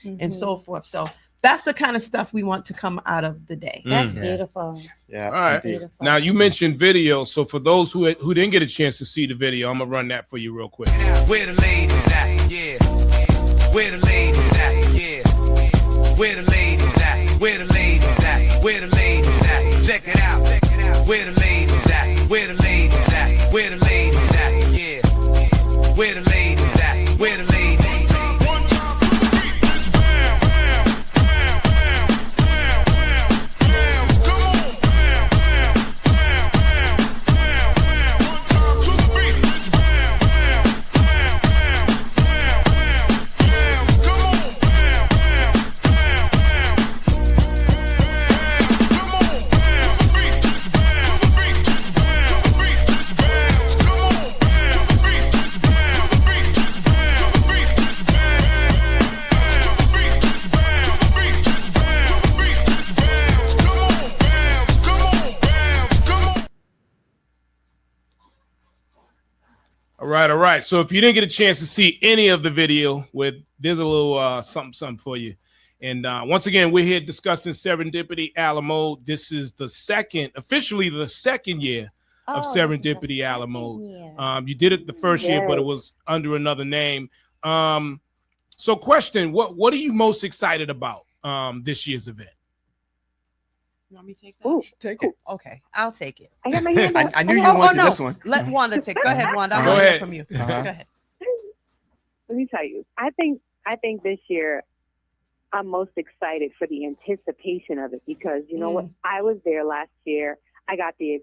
and so forth. So that's the kind of stuff we want to come out of the day. That's beautiful. Yeah. All right. Beautiful. Now you mentioned video, so for those who didn't get a chance to see the video, I'm gonna run that for you real quick. Where the ladies at? Yeah. Where the ladies at? Yeah. Where the ladies at? Where the ladies at? Where the ladies at? Check it out. Where the ladies at? Where the ladies at? Where the ladies at? Yeah. Where the ladies at? Where the ladies at? All right. So if you didn't get a chance to see any of the video, there's a little something for you. And once again, we're here discussing Serendipity Ala Mode. This is officially the second year of Serendipity Ala Mode. You did it the first year, but it was under another name. So question, what are you most excited about this year's event? You want me to take that? Ooh, take it. Okay, I'll take it. I got my hand up. I knew you wanted this one. Let Wanda take. Go ahead, Wanda. I Go want to ahead. hear from you. Go ahead. Let me tell you, I think this year I'm most excited for the anticipation of it because you know what? I was there last year. I got the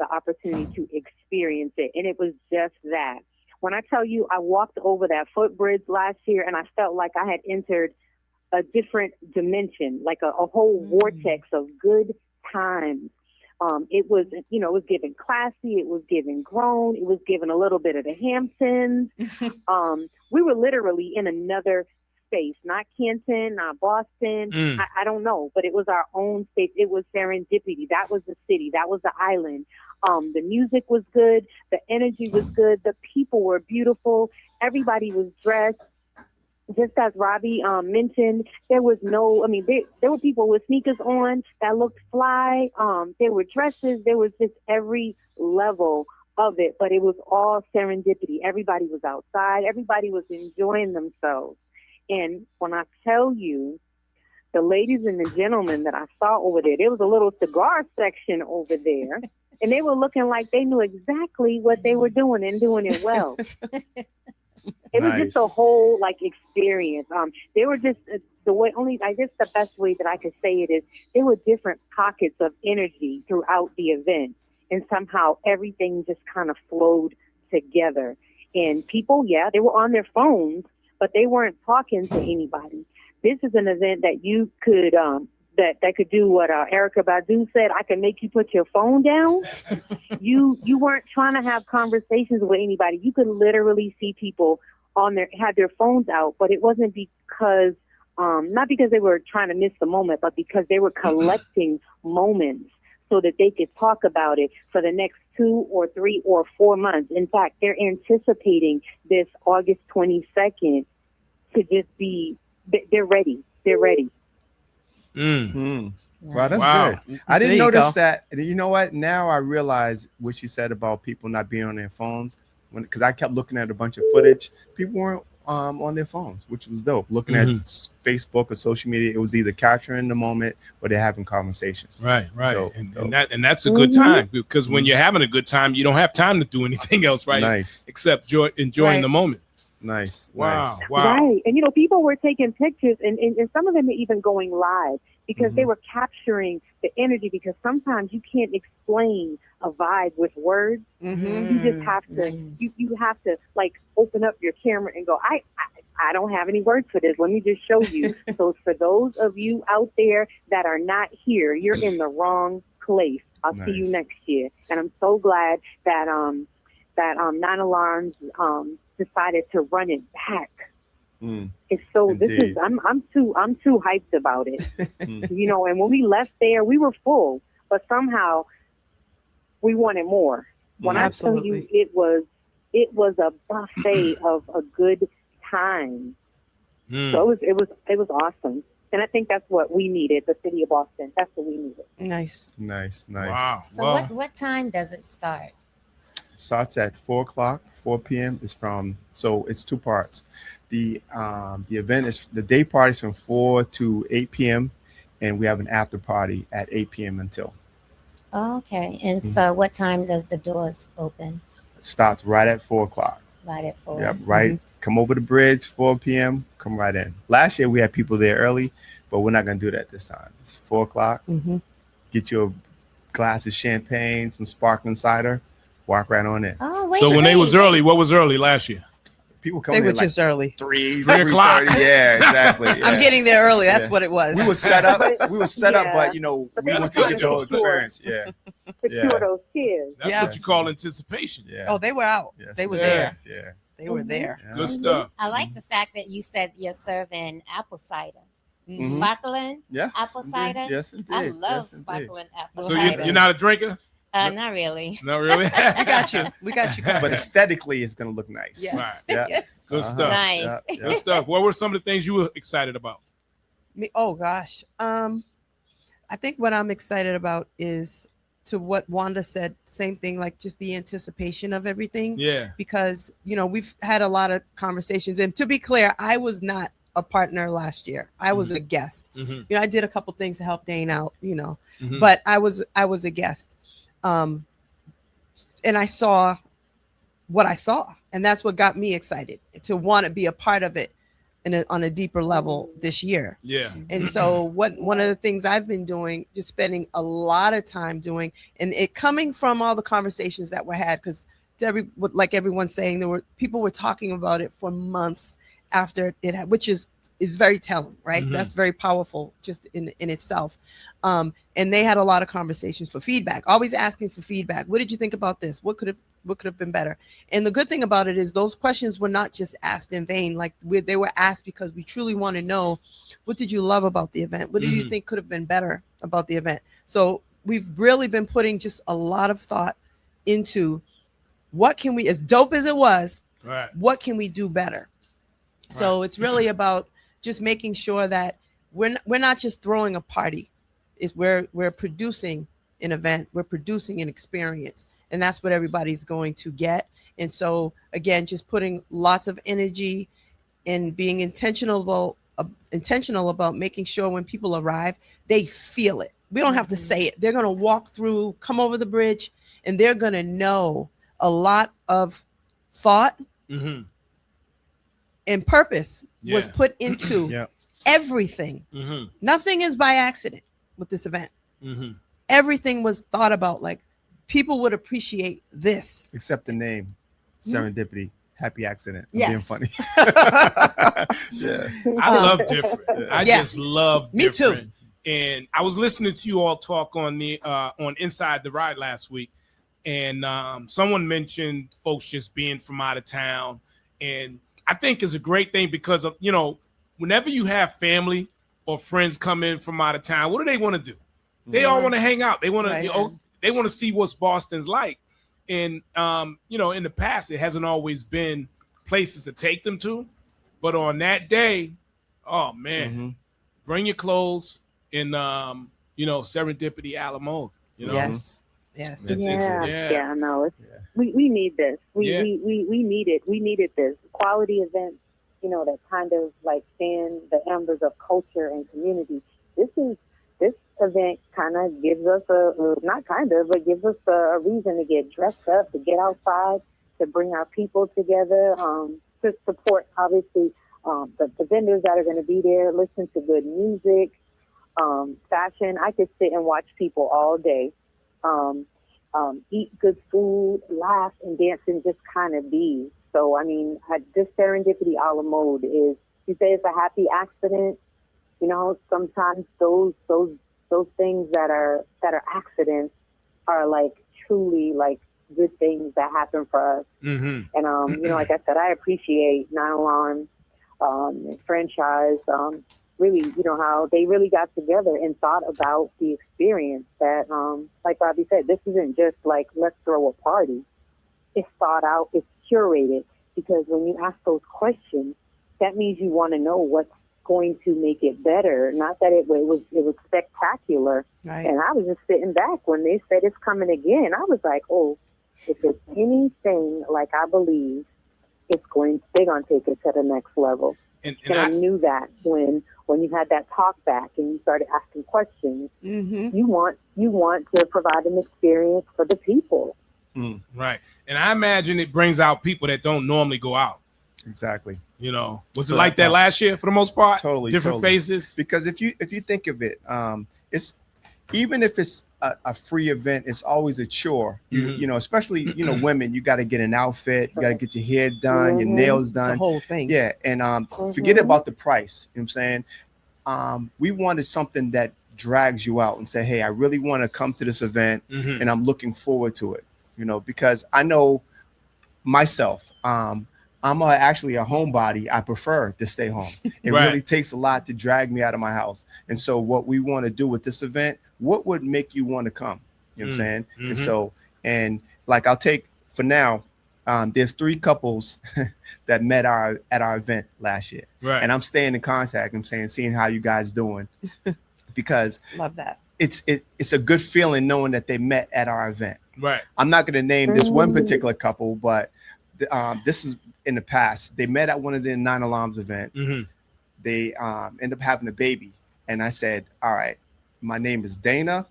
opportunity to experience it, and it was just that. When I tell you, I walked over that footbridge last year, and I felt like I had entered a different dimension, like a whole vortex of good times. It was given classy, it was given grown, it was given a little bit of the Hamptons. We were literally in another space, not Canton, not Boston. I don't know, but it was our own space. It was serendipity. That was the city. That was the island. The music was good. The energy was good. The people were beautiful. Everybody was dressed. Just as Robbie mentioned, there was there were people with sneakers on that looked fly. There were dresses. There was just every level of it, but it was all serendipity. Everybody was outside. Everybody was enjoying themselves. And when I tell you, the ladies and the gentlemen that I saw over there was a little cigar section over there, and they were looking like they knew exactly what they were doing and doing it well. It was just a whole experience. They were just the best way that I could say it is there were different pockets of energy throughout the event, and somehow everything just kind of flowed together. And people, they were on their phones, but they weren't talking to anybody. This is an event that you could that could do what Erykah Badu said. I can make you put your phone down. You weren't trying to have conversations with anybody. You could literally see people had their phones out, but it wasn't because not because they were trying to miss the moment, but because they were collecting moments so that they could talk about it for the next 2 or 3 or 4 months. In fact, they're anticipating this August 22nd to just be. They're ready. They're ready. Wow, that's good. I didn't notice that. You know what? Now I realize what she said about people not being on their phones. Because I kept looking at a bunch of footage. People weren't on their phones, which was dope. Looking at Facebook or social media, it was either capturing the moment or they're having conversations. Right. Dope. And that's a good time, because when you're having a good time, you don't have time to do anything else, right? Nice. Except enjoying the moment. Nice. Wow. Right. And people were taking pictures and some of them are even going live because they were capturing the energy, because sometimes you can't explain a vibe with words. You just have to you have to open up your camera and go, I don't have any words for this. Let me just show you. So for those of you out there that are not here, you're in the wrong place. I'll see you next year. And I'm so glad that 9 Alarms decided to run it back. It's so Indeed. This is I'm too hyped about it. And when we left there, we were full, but somehow we wanted more. When I tell you, it was a buffet of a good time. So it was awesome. And I think that's what we needed, the city of Boston. That's what we needed. Nice. Wow. So what time does it start? It starts at 4 p.m. So it's two parts. The event is, the day party is from 4 to 8 p.m. and we have an after party at 8 p.m. until. Oh, okay. And so what time does the doors open? It starts right at 4 o'clock. Right at 4. Yep, right. Come over the bridge, 4 p.m. Come right in. Last year we had people there early, but we're not gonna do that this time. It's 4 o'clock. Get you a glass of champagne, some sparkling cider, walk right on in. Oh, wait. So when they was early, what was early last year? People They coming were in like just early. 3 o'clock. 3:30. Yeah, exactly. Yeah. I'm getting there early. That's Yeah. what it was. We were set up. We were set up, Yeah. but you know, we That's want to get the whole good. experience. Yeah, Secure those kids. That's Yeah. what you call anticipation. yeah. Oh, they were out. Yes, They were yeah. there. Yeah. They were there. Yeah. Good stuff. I like the fact that you said you're serving apple cider. Mhm. Sparkling Yes, apple indeed. cider? Yes, indeed. I love Yes, indeed. sparkling apple So cider. you're not a drinker? Not really. No, really? We got you. We got you. But aesthetically, it's gonna look nice. Yes. Right. Yeah. Yes. Good stuff. Nice. Yeah, yeah. Good stuff. What were some of the things you were excited about? Oh gosh. I think what I'm excited about is to what Wanda said, same thing, like just the anticipation of everything. Yeah. Because, you know, we've had a lot of conversations. And to be clear, I was not a partner last year. I was a guest. Mm-hmm. You know, I did a couple things to help Dane out, you know, Mhm. but I was a guest. And I saw what I saw. And that's what got me excited to want to be a part of it on a deeper level this year. Yeah. And so one of the things I've been doing, just spending a lot of time doing, and it coming from all the conversations that were had, because like everyone's saying, people were talking about it for months after it had, which is very telling, right? Mhm. That's very powerful just in itself. And they had a lot of conversations for feedback, always asking for feedback. What did you think about this? What could have been better? And the good thing about it is those questions were not just asked in vain. Like they were asked because we truly want to know, what did you love about the event? What do you think could have been better about the event? So we've really been putting just a lot of thought into what can we, as dope as it was, Right. what can we do better? So it's really about just making sure that we're not just throwing a party. We're producing an event, we're producing an experience, and that's what everybody's going to get. And so again, just putting lots of energy and being intentional about making sure when people arrive, they feel it. We don't have to say it. They're going to walk through, come over the bridge, and they're going to know a lot of thought Mm-hmm. and purpose was Yeah. put into Yeah. everything. Mm-hmm. Nothing is by accident with this event. Mm-hmm. Everything was thought about. Like people would appreciate this. Except the name, Serendipity. Happy accident. I'm Yes. being funny. Yeah. I love different. I Yeah. just love Me too. different. And I was listening to you all talk on the on Inside the Ride last week, and someone mentioned folks just being from out of town, and I think it's a great thing because of, you know, whenever you have family or friends come in from out of town, what do they want to do? They all want to hang out. They want Right. to they want to see what's Boston's like. And you know, in the past, it hasn't always been places to take them to, but on that day, oh man, bring your clothes in you know, Serendipity Ala Mode. You know, Yes. Yes. That's it. Yeah, Yeah. no, Yeah. we need this. We Yeah. we needed this quality event. You know, that kind of like fan the embers of culture and community. This event kind of gives us but gives us a reason to get dressed up, to get outside, to bring our people together, to support obviously the vendors that are going to be there, listen to good music, fashion. I could sit and watch people all day. Eat good food, laugh and dance, and just kind of be. So, I mean, this Serendipity Ala Mode is, you say it's a happy accident. You know, sometimes those things that are accidents are like truly like good things that happen for us. Mm-hmm. And, you know, like I said, I appreciate Nylon franchise, really, you know, how they really got together and thought about the experience that, like Robbie said, this isn't just like, let's throw a party. It's thought out, it's curated, because when you ask those questions, that means you want to know what's going to make it better. Not that it was spectacular. Right. And I was just sitting back when they said it's coming again. I was like, oh, if it's anything like I believe, they're gonna take it to the next level. And I knew that when you had that talk back and you started asking questions, you want to provide an experience for the people. Right. And I imagine it brings out people that don't normally go out. Exactly. You know, was it like that last year for the most part? Totally. Different faces. Because if you think of it, it's even if it's a free event, it's always a chore. You know, especially women. You got to get an outfit. You got to get your hair done, your nails done. It's a whole thing. Yeah, and forget about the price. You know what I'm saying? We wanted something that drags you out and say, hey, I really want to come to this event, and I'm looking forward to it. You know, because I know myself. I'm actually a homebody. I prefer to stay home. It really takes a lot to drag me out of my house. And so what we want to do with this event, what would make you want to come? You know what I'm saying? And so, and like I'll take for now, there's 3 couples that met at our event last year. Right. And I'm staying in contact. I'm seeing how you guys doing. Because love that. It's a good feeling knowing that they met at our event. Right. I'm not going to name this one particular couple, but this is in the past. They met at one of the 9 Alarms event. They ended up having a baby. And I said, all right, my name is Danger.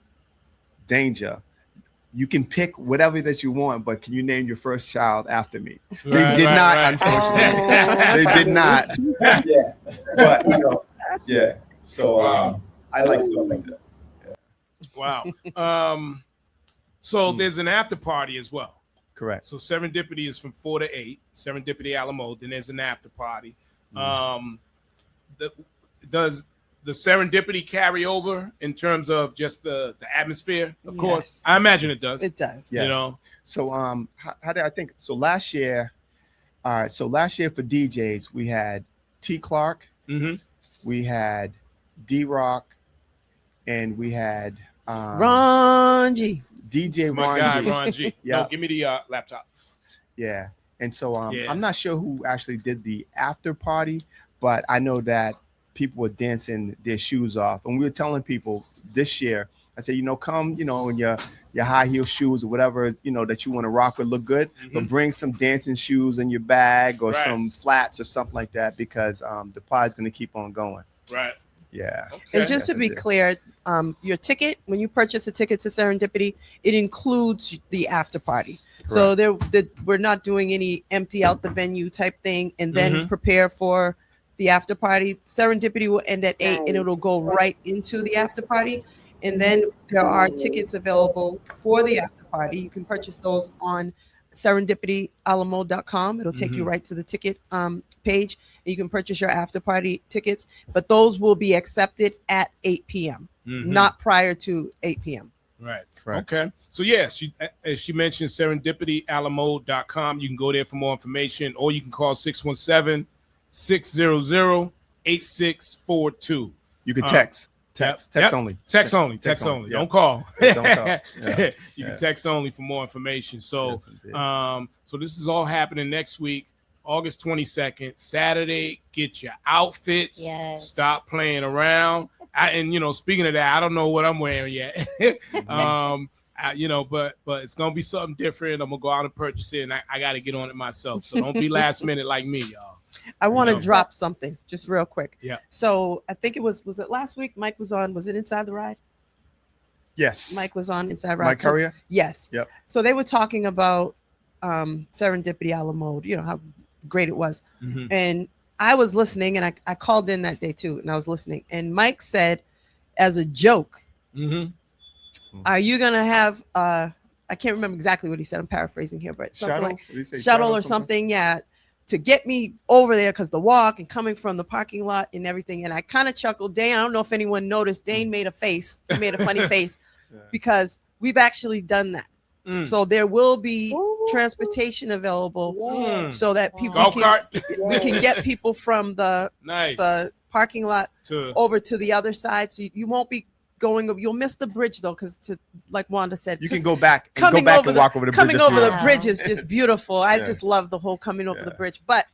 You can pick whatever that you want, but can you name your first child after me? They did not, unfortunately. They did not. Yeah. But, yeah. So I like stuff like that. Wow. So there's an after party as well. Correct. So Serendipity is from 4 to 8. Serendipity Ala Mode. Then there's an after party. Does the Serendipity carry over in terms of just the atmosphere? Of course, I imagine it does. It does. Yes. You know. So how did I think? So last year, all right. So last year for DJs, we had T. Clark, we had D. Rock, and we had Ron G. DJ my guy, Ron G. Yeah. No, give me the laptop. Yeah. And so I'm not sure who actually did the after party, but I know that people were dancing their shoes off. And we were telling people this year, I said, come, in your high heel shoes or whatever, that you want to rock or look good, but bring some dancing shoes in your bag or some flats or something like that, because the party's going to keep on going. Right. Yeah. Okay. And just to be clear, your ticket, when you purchase a ticket to Serendipity, it includes the after party. Correct. So we're not doing any empty out the venue type thing and then prepare for the after party. Serendipity will end at 8 and it'll go right into the after party. And then there are tickets available for the after party. You can purchase those on serendipityAlamode.com. It'll take you right to the ticket page. You can purchase your after party tickets, but those will be accepted at 8 p.m., not prior to 8 p.m. Right. Okay. So yes, as she mentioned, serendipityAlamode.com. You can go there for more information, or you can call 617-600-8642. You can text. Text only. Text only. Don't call. Don't call. You can text only for more information. So, so this is all happening next week, August 22nd, Saturday. Get your outfits. Yes. Stop playing around. Speaking of that, I don't know what I'm wearing yet. But it's gonna be something different. I'm gonna go out and purchase it, and I got to get on it myself. So don't be last minute like me, y'all. I want to drop something just real quick. Yeah. So I think was it last week? Mike was on. Was it Inside the Ride? Yes. Mike was on Inside Ride. Mike Courier? Yes. Yep. So they were talking about Serendipity Ala Mode, how great it was. And I was listening, and I called in that day too, and I was listening. And Mike said, as a joke, are you going to have, I can't remember exactly what he said. I'm paraphrasing here, but something shuttle? like Shuttle shuttle or something. Yeah. To get me over there, because the walk and coming from the parking lot and everything. And I kind of chuckled. Dane, I don't know if anyone noticed, Dane made a face. He made a funny face because we've actually done that. So there will be transportation available so that people we can get people from the parking lot over to the other side. So you won't be going. You'll miss the bridge though, because like Wanda said, you can go back and walk over the bridge. Coming over the bridge is just beautiful. I just love the whole coming over the bridge. But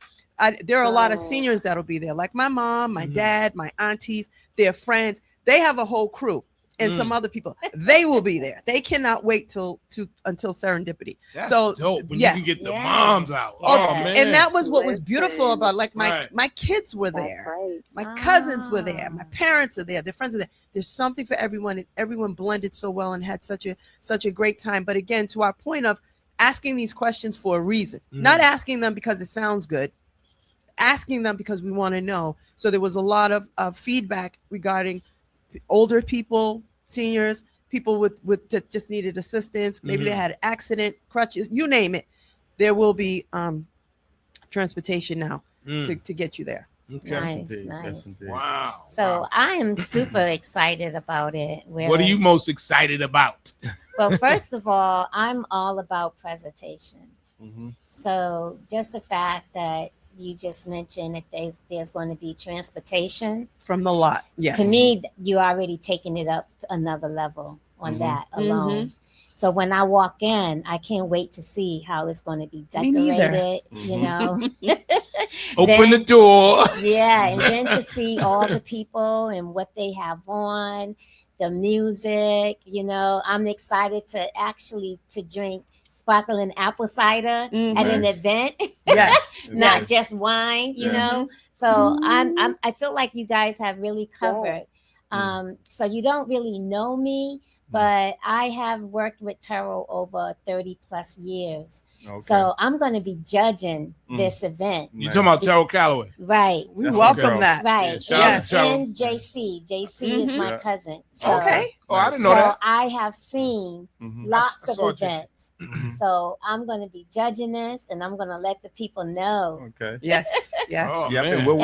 there are a lot of seniors that'll be there, like my mom, my dad, my aunties, their friends. They have a whole crew. And some other people, they will be there. They cannot wait until Serendipity. That's so dope when yes. you can get the moms out. Yeah. Oh man! And that was what was beautiful about, like, my kids were there, Right. my cousins were there, my parents are there, their friends are there. There's something for everyone, and everyone blended so well and had such a great time. But again, to our point of asking these questions for a reason, not asking them because it sounds good, asking them because we want to know. So there was a lot of feedback regarding older people, seniors, people with that just needed assistance. Maybe they had an accident, crutches, you name it. There will be transportation now to get you there. Okay. Nice. Wow. So I am super excited about it. What are you most excited about? Well, first of all, I'm all about presentation. So just the fact that you just mentioned that there's going to be transportation From the lot, yes. to me, you're already taking it up to another level on that alone. So when I walk in, I can't wait to see how it's going to be Me neither. decorated, you know. Open the door. Yeah, and then to see all the people and what they have on, the music, you know. I'm excited to drink sparkling apple cider at an event. Yes. Not just wine, you know. So I feel like you guys have really covered. So you don't really know me, but I have worked with tarot over 30 plus years. Okay. So I'm going to be judging this event. You talking about Tarot Calloway? Right. We welcome that. Right. Yeah, and JC. JC is my cousin. So, okay. Oh, I didn't know that. I have seen lots of events. So I'm going to be judging this, and I'm going to let the people know. Okay. Yes. Yes. Oh, Yep. man. And we'll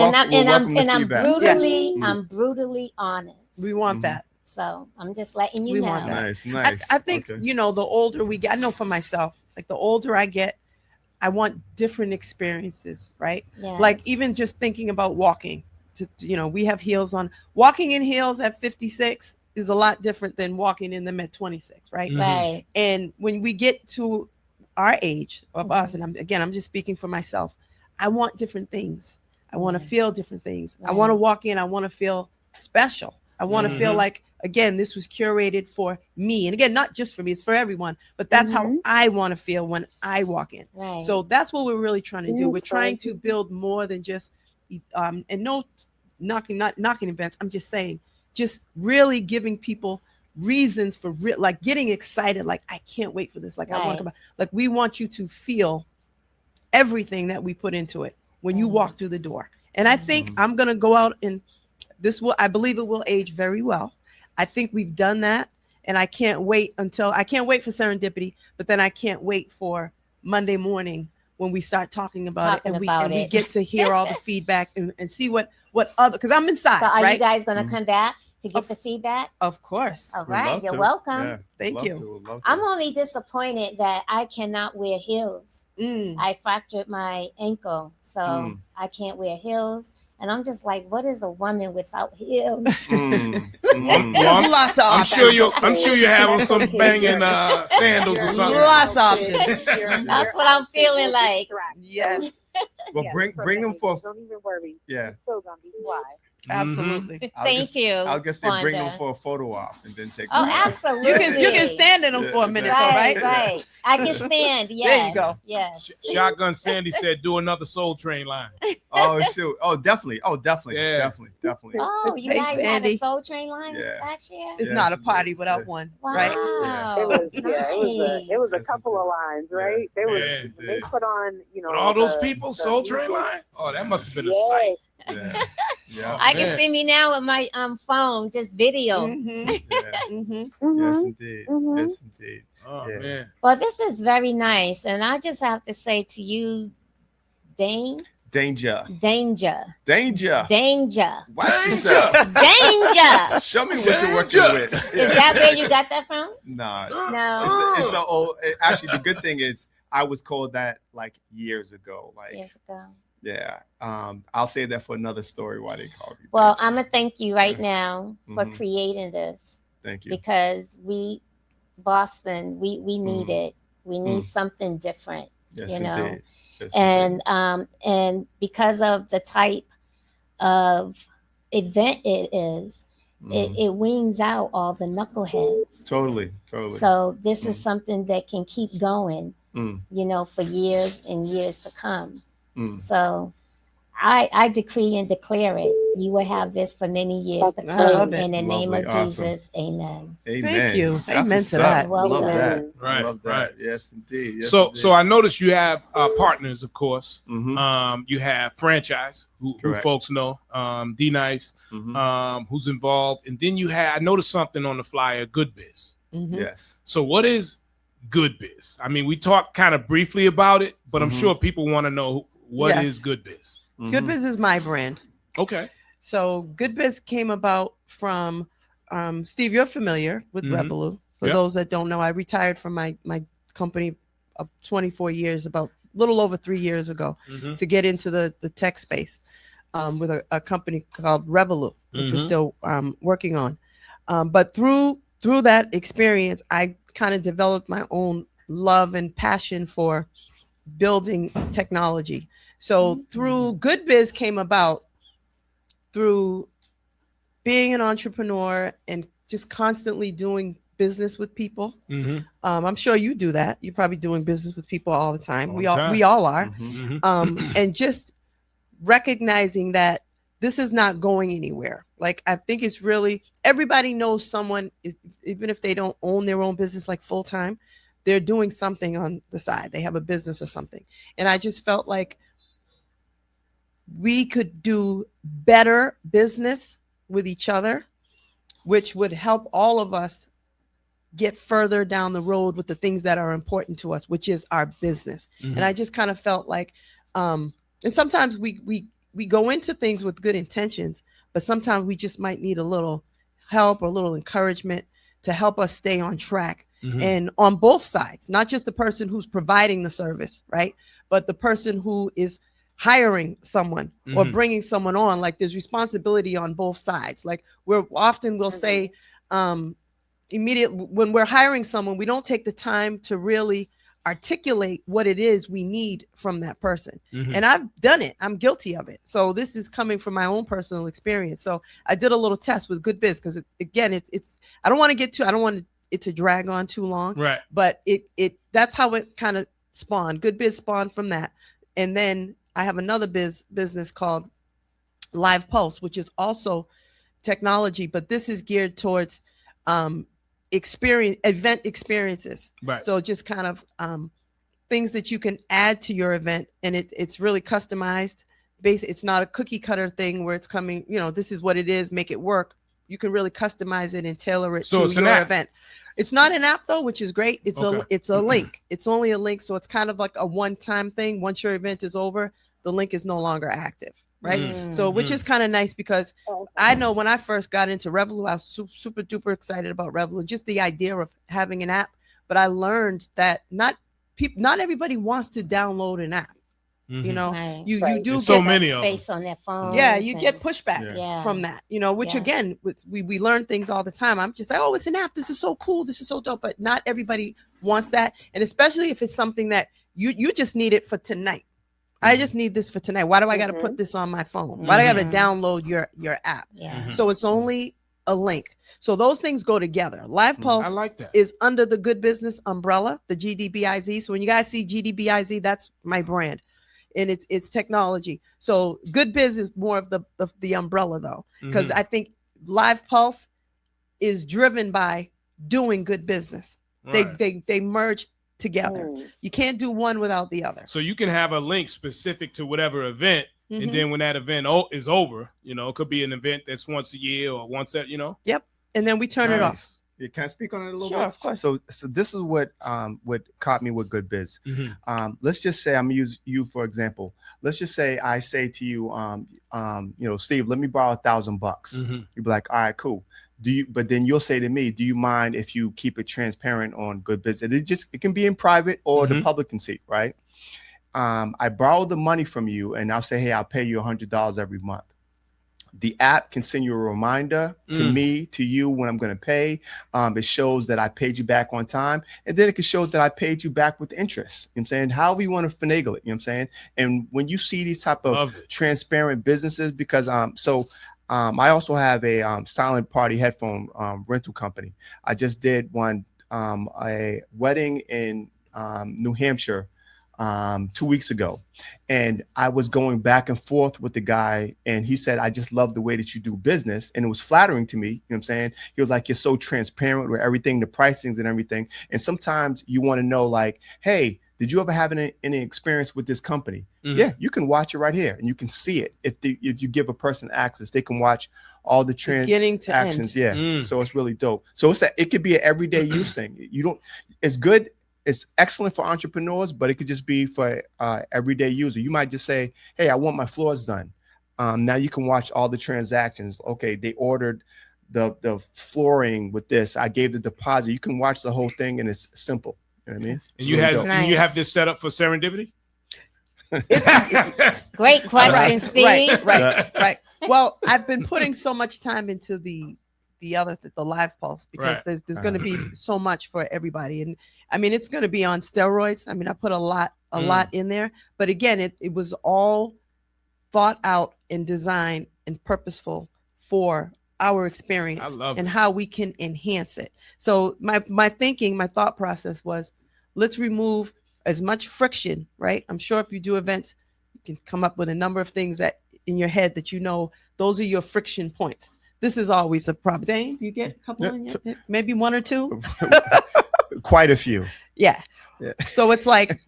I'm brutally honest. We want that. So I'm just letting you We know. want that. Nice. I think, the older we get, I know for myself, like the older I get, I want different experiences, right? Yes. Like even just thinking about walking, we have heels on. Walking in heels at 56 is a lot different than walking in them at 26, right? Right. And when we get to our age of us, and I'm just speaking for myself, I want different things. I want to feel different things. I want to walk in. I want to feel special. I want to feel like, again, this was curated for me. And again, not just for me, it's for everyone. But that's how I want to feel when I walk in. Right. So that's what we're really trying to do. We're trying to build more than just, and no not knocking events. I'm just saying, just really giving people reasons for like getting excited. Like, I can't wait for this. Like, I want to come back. Like, we want you to feel everything that we put into it when you walk through the door. And I think I'm going to go out and I believe it will age very well. I think we've done that, and I can't wait for Serendipity, but then I can't wait for Monday morning when we start talking about it, and we get to hear all the feedback and see what other, because I'm inside. So are you guys going to come back to get the feedback? Of course. All right, you're welcome. Yeah, Thank you. I'm only disappointed that I cannot wear heels. I fractured my ankle, so I can't wear heels. And I'm just like, what is a woman without heels? Lots of options. I'm sure you have on some banging sandals or something. Lots of options. That's what I'm feeling like. Yes. Well, bring them for. Don't even worry. Yeah. It's still gonna be fly. Absolutely. Thank you. I'll just say bring them Wanda. for a photo op and then take Oh, them out. absolutely. You can stand in them for a minute, Right, though, right? right. I can stand. Yes. There you go. Yes. Shotgun Sandy said, "Do another Soul Train line." Oh shoot! Oh definitely! Yeah. Definitely! Oh, you Thanks, guys had Sandy. a Soul Train line Yeah. last year? It's Yes, not a party yeah. without one, Wow. right? It was a Yes, couple of lines, right? Yeah. They put on, But all those people, Soul Train line. Oh, that must have been a sight. Yeah. Yeah. I Man. can see me now with my phone, just video. Mm-hmm. Yeah. Mm-hmm. Yes, indeed. Yes, indeed. Oh Yeah. man. Well, this is very nice. And I just have to say to you, Danger. Watch yourself. Danger. Show me what you're working with. Is that where you got that from? Nah. No. It's so old. Actually, the good thing is I was called that like years ago. Like, Years ago. yeah. I'll say that for another story why they called me. Well, Danger. I'm gonna thank you right now for Mhm. creating this, Thank you. because Boston, we need it. We need something different, Yes, you know. indeed. Yes, and because of the type of event it is, it weans out all the knuckleheads. Totally. So this is something that can keep going, Mm. you know, for years and years to come. Mm. So I decree and declare it. You will have this for many years to I love come. it. In the name Lovely, of awesome. Jesus, amen. Amen. Thank you. That's Amen what's to up. that. Well Love done. that. Right, Love that. right. Yes, indeed. Yes, So indeed. I noticed you have partners, of course. Mhm. You have franchise, who Correct. folks know, D Nice, who's involved, and then you had. I noticed something on the flyer, Good Biz. Yes. So what is Good Biz? I mean, we talked kind of briefly about it, but I'm sure people want to know what is Good Biz. Good Biz is my brand. Okay. So Good Biz came about from Steve. You're familiar with Revolut. For those that don't know, I retired from my company of 24 years, about a little over 3 years ago, to get into the tech space with a company called Revolut, which we're still working on. But through that experience, I kind of developed my own love and passion for building technology. So through Good Biz came about through being an entrepreneur and just constantly doing business with people. I'm sure you do that. You're probably doing business with people all the time. We all are. And just recognizing that this is not going anywhere. Like, I think it's really, everybody knows someone, even if they don't own their own business like full time, they're doing something on the side. They have a business or something. And I just felt like we could do better business with each other, which would help all of us get further down the road with the things that are important to us, which is our business. And I just kind of felt like, and sometimes we go into things with good intentions, but sometimes we just might need a little help or a little encouragement to help us stay on track. And on both sides, not just the person who's providing the service, right? But the person who is hiring someone or bringing someone on. Like, there's responsibility on both sides. Like, we'll say immediately when we're hiring someone, we don't take the time to really articulate what it is we need from that person. And I've done it. I'm guilty of it. So this is coming from my own personal experience. So I did a little test with Good Biz because it's I don't want it to drag on too long. Right. But that's how it kind of spawned. Good Biz spawned from that. And then I have another business called Live Pulse, which is also technology, but this is geared towards event experiences. Right. So just kind of things that you can add to your event, and it's really customized. It's not a cookie cutter thing where it's coming, this is what it is, make it work. You can really customize it and tailor it to your event. It's not an app though, which is great. It's a link. It's only a link, so it's kind of like a one-time thing. Once your event is over, the link is no longer active, right? So which is kind of nice, because I know when I first got into Revolut, I was super duper excited about Revolut, just the idea of having an app. But I learned that not everybody wants to download an app. You do There's get so many of them. Space on their phone. Yeah, you get pushback from that, which again, we learn things all the time. I'm just like, oh, it's an app. This is so cool. This is so dope. But not everybody wants that. And especially if it's something that you just need it for tonight. I just need this for tonight. Why do I got to put this on my phone? Why do I got to download your app? So it's only a link. So those things go together. Live Pulse is under the Good Business umbrella, the GDBIZ. So when you guys see GDBIZ, that's my brand. And it's technology. So Good Biz is more of the umbrella though, because I think Live Pulse is driven by doing good business. Right. They merge together. You can't do one without the other. So you can have a link specific to whatever event, and then when that event is over, it could be an event that's once a year or once that, Yep. And then we turn it off. Yeah, can I speak on it a little bit? Sure, of course. So this is what caught me with Good Biz. Let's just say I'm use you for example. Let's just say I say to you, Steve, let me borrow $1,000. You'd be like, all right, cool. But then you'll say to me, do you mind if you keep it transparent on Good Biz? And it can be in private or the public can see, right? I borrow the money from you and I'll say, hey, I'll pay you $100 every month. The app can send you a reminder to me, to you, when I'm going to pay. It shows that I paid you back on time. And then it can show that I paid you back with interest. You know what I'm saying? However you want to finagle it. You know what I'm saying? And when you see these type of transparent businesses, because I also have a silent party headphone rental company. I just did one, a wedding in New Hampshire 2 weeks ago, and I was going back and forth with the guy, and he said, I just love the way that you do business. And it was flattering to me. You know what I'm saying? He was like, you're so transparent with everything, the pricings and everything. And sometimes you want to know, like, hey, did you ever have any experience with this company? Yeah, you can watch it right here, and you can see it. If you give a person access, they can watch all the transactions. Yeah, so it's really dope. So it could be an everyday use thing. It's good. It's excellent for entrepreneurs, but it could just be for everyday user. You might just say, hey, I want my floors done. Now you can watch all the transactions. Okay, they ordered the flooring with this. I gave the deposit. You can watch the whole thing, and it's simple. You know what I mean? And you have this set up for Serendipity? Great question, Steve. Right. Well, I've been putting so much time into the live pulse, because there's going to be so much for everybody. And I mean, it's going to be on steroids. I mean, I put a lot in there, but again, it was all thought out and designed and purposeful for our experience and how we can enhance it. So my thought process was, let's remove as much friction, right? I'm sure if you do events, you can come up with a number of things that in your head that, those are your friction points. This is always a problem. Dane, do you get a couple maybe one or two? Quite a few. Yeah. So it's like,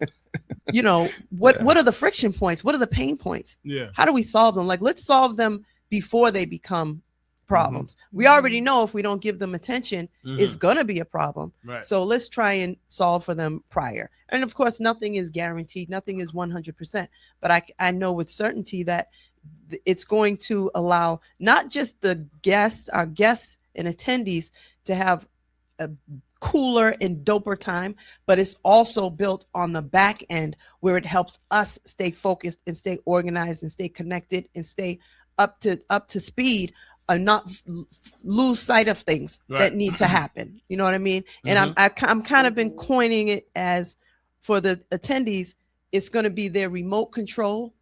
what are the friction points? What are the pain points? Yeah. How do we solve them? Like, let's solve them before they become problems. We already know if we don't give them attention, it's going to be a problem. Right. So let's try and solve for them prior. And of course, nothing is guaranteed. Nothing is 100%. But I know with certainty that it's going to allow not just our guests and attendees to have a cooler and doper time, but it's also built on the back end where it helps us stay focused and stay organized and stay connected and stay up to speed and not lose sight of things that need to happen. You know what I mean? And I'm kind of been coining it as, for the attendees, it's going to be their remote control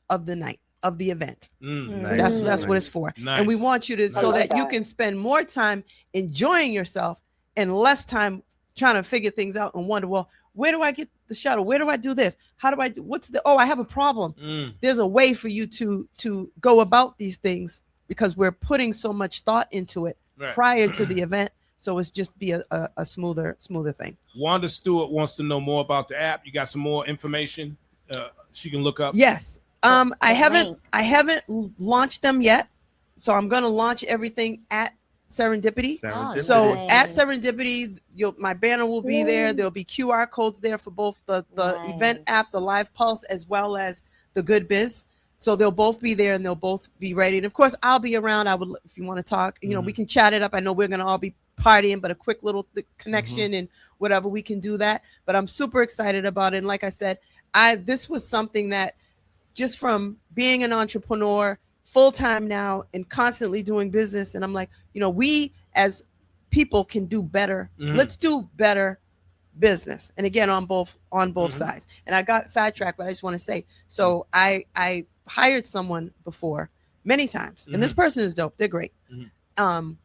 of the night, of the event. That's what it's for. Nice. And we want you to, so that you can spend more time enjoying yourself and less time trying to figure things out and wonder, well, where do I get the shuttle? Where do I do this? How do I do, I have a problem. There's a way for you to go about these things, because we're putting so much thought into it prior to the event. So it's just be a smoother thing. Wanda Stewart wants to know more about the app. You got some more information she can look up? Yes. I haven't launched them yet. So I'm going to launch everything at Serendipity. So at Serendipity, my banner will be there. There'll be QR codes there for both the event app, the Live Pulse, as well as the Good Biz. So they'll both be there and they'll both be ready. And of course, I'll be around. If you want to talk, we can chat it up. I know we're going to all be partying, but a quick little connection and whatever, we can do that. But I'm super excited about it. And like I said, this was something that, just from being an entrepreneur full time now and constantly doing business, and I'm like, we as people can do better. Let's do better business. And again, on both sides. And I got sidetracked, but I just want to say, so I hired someone before many times, and this person is dope. They're great. And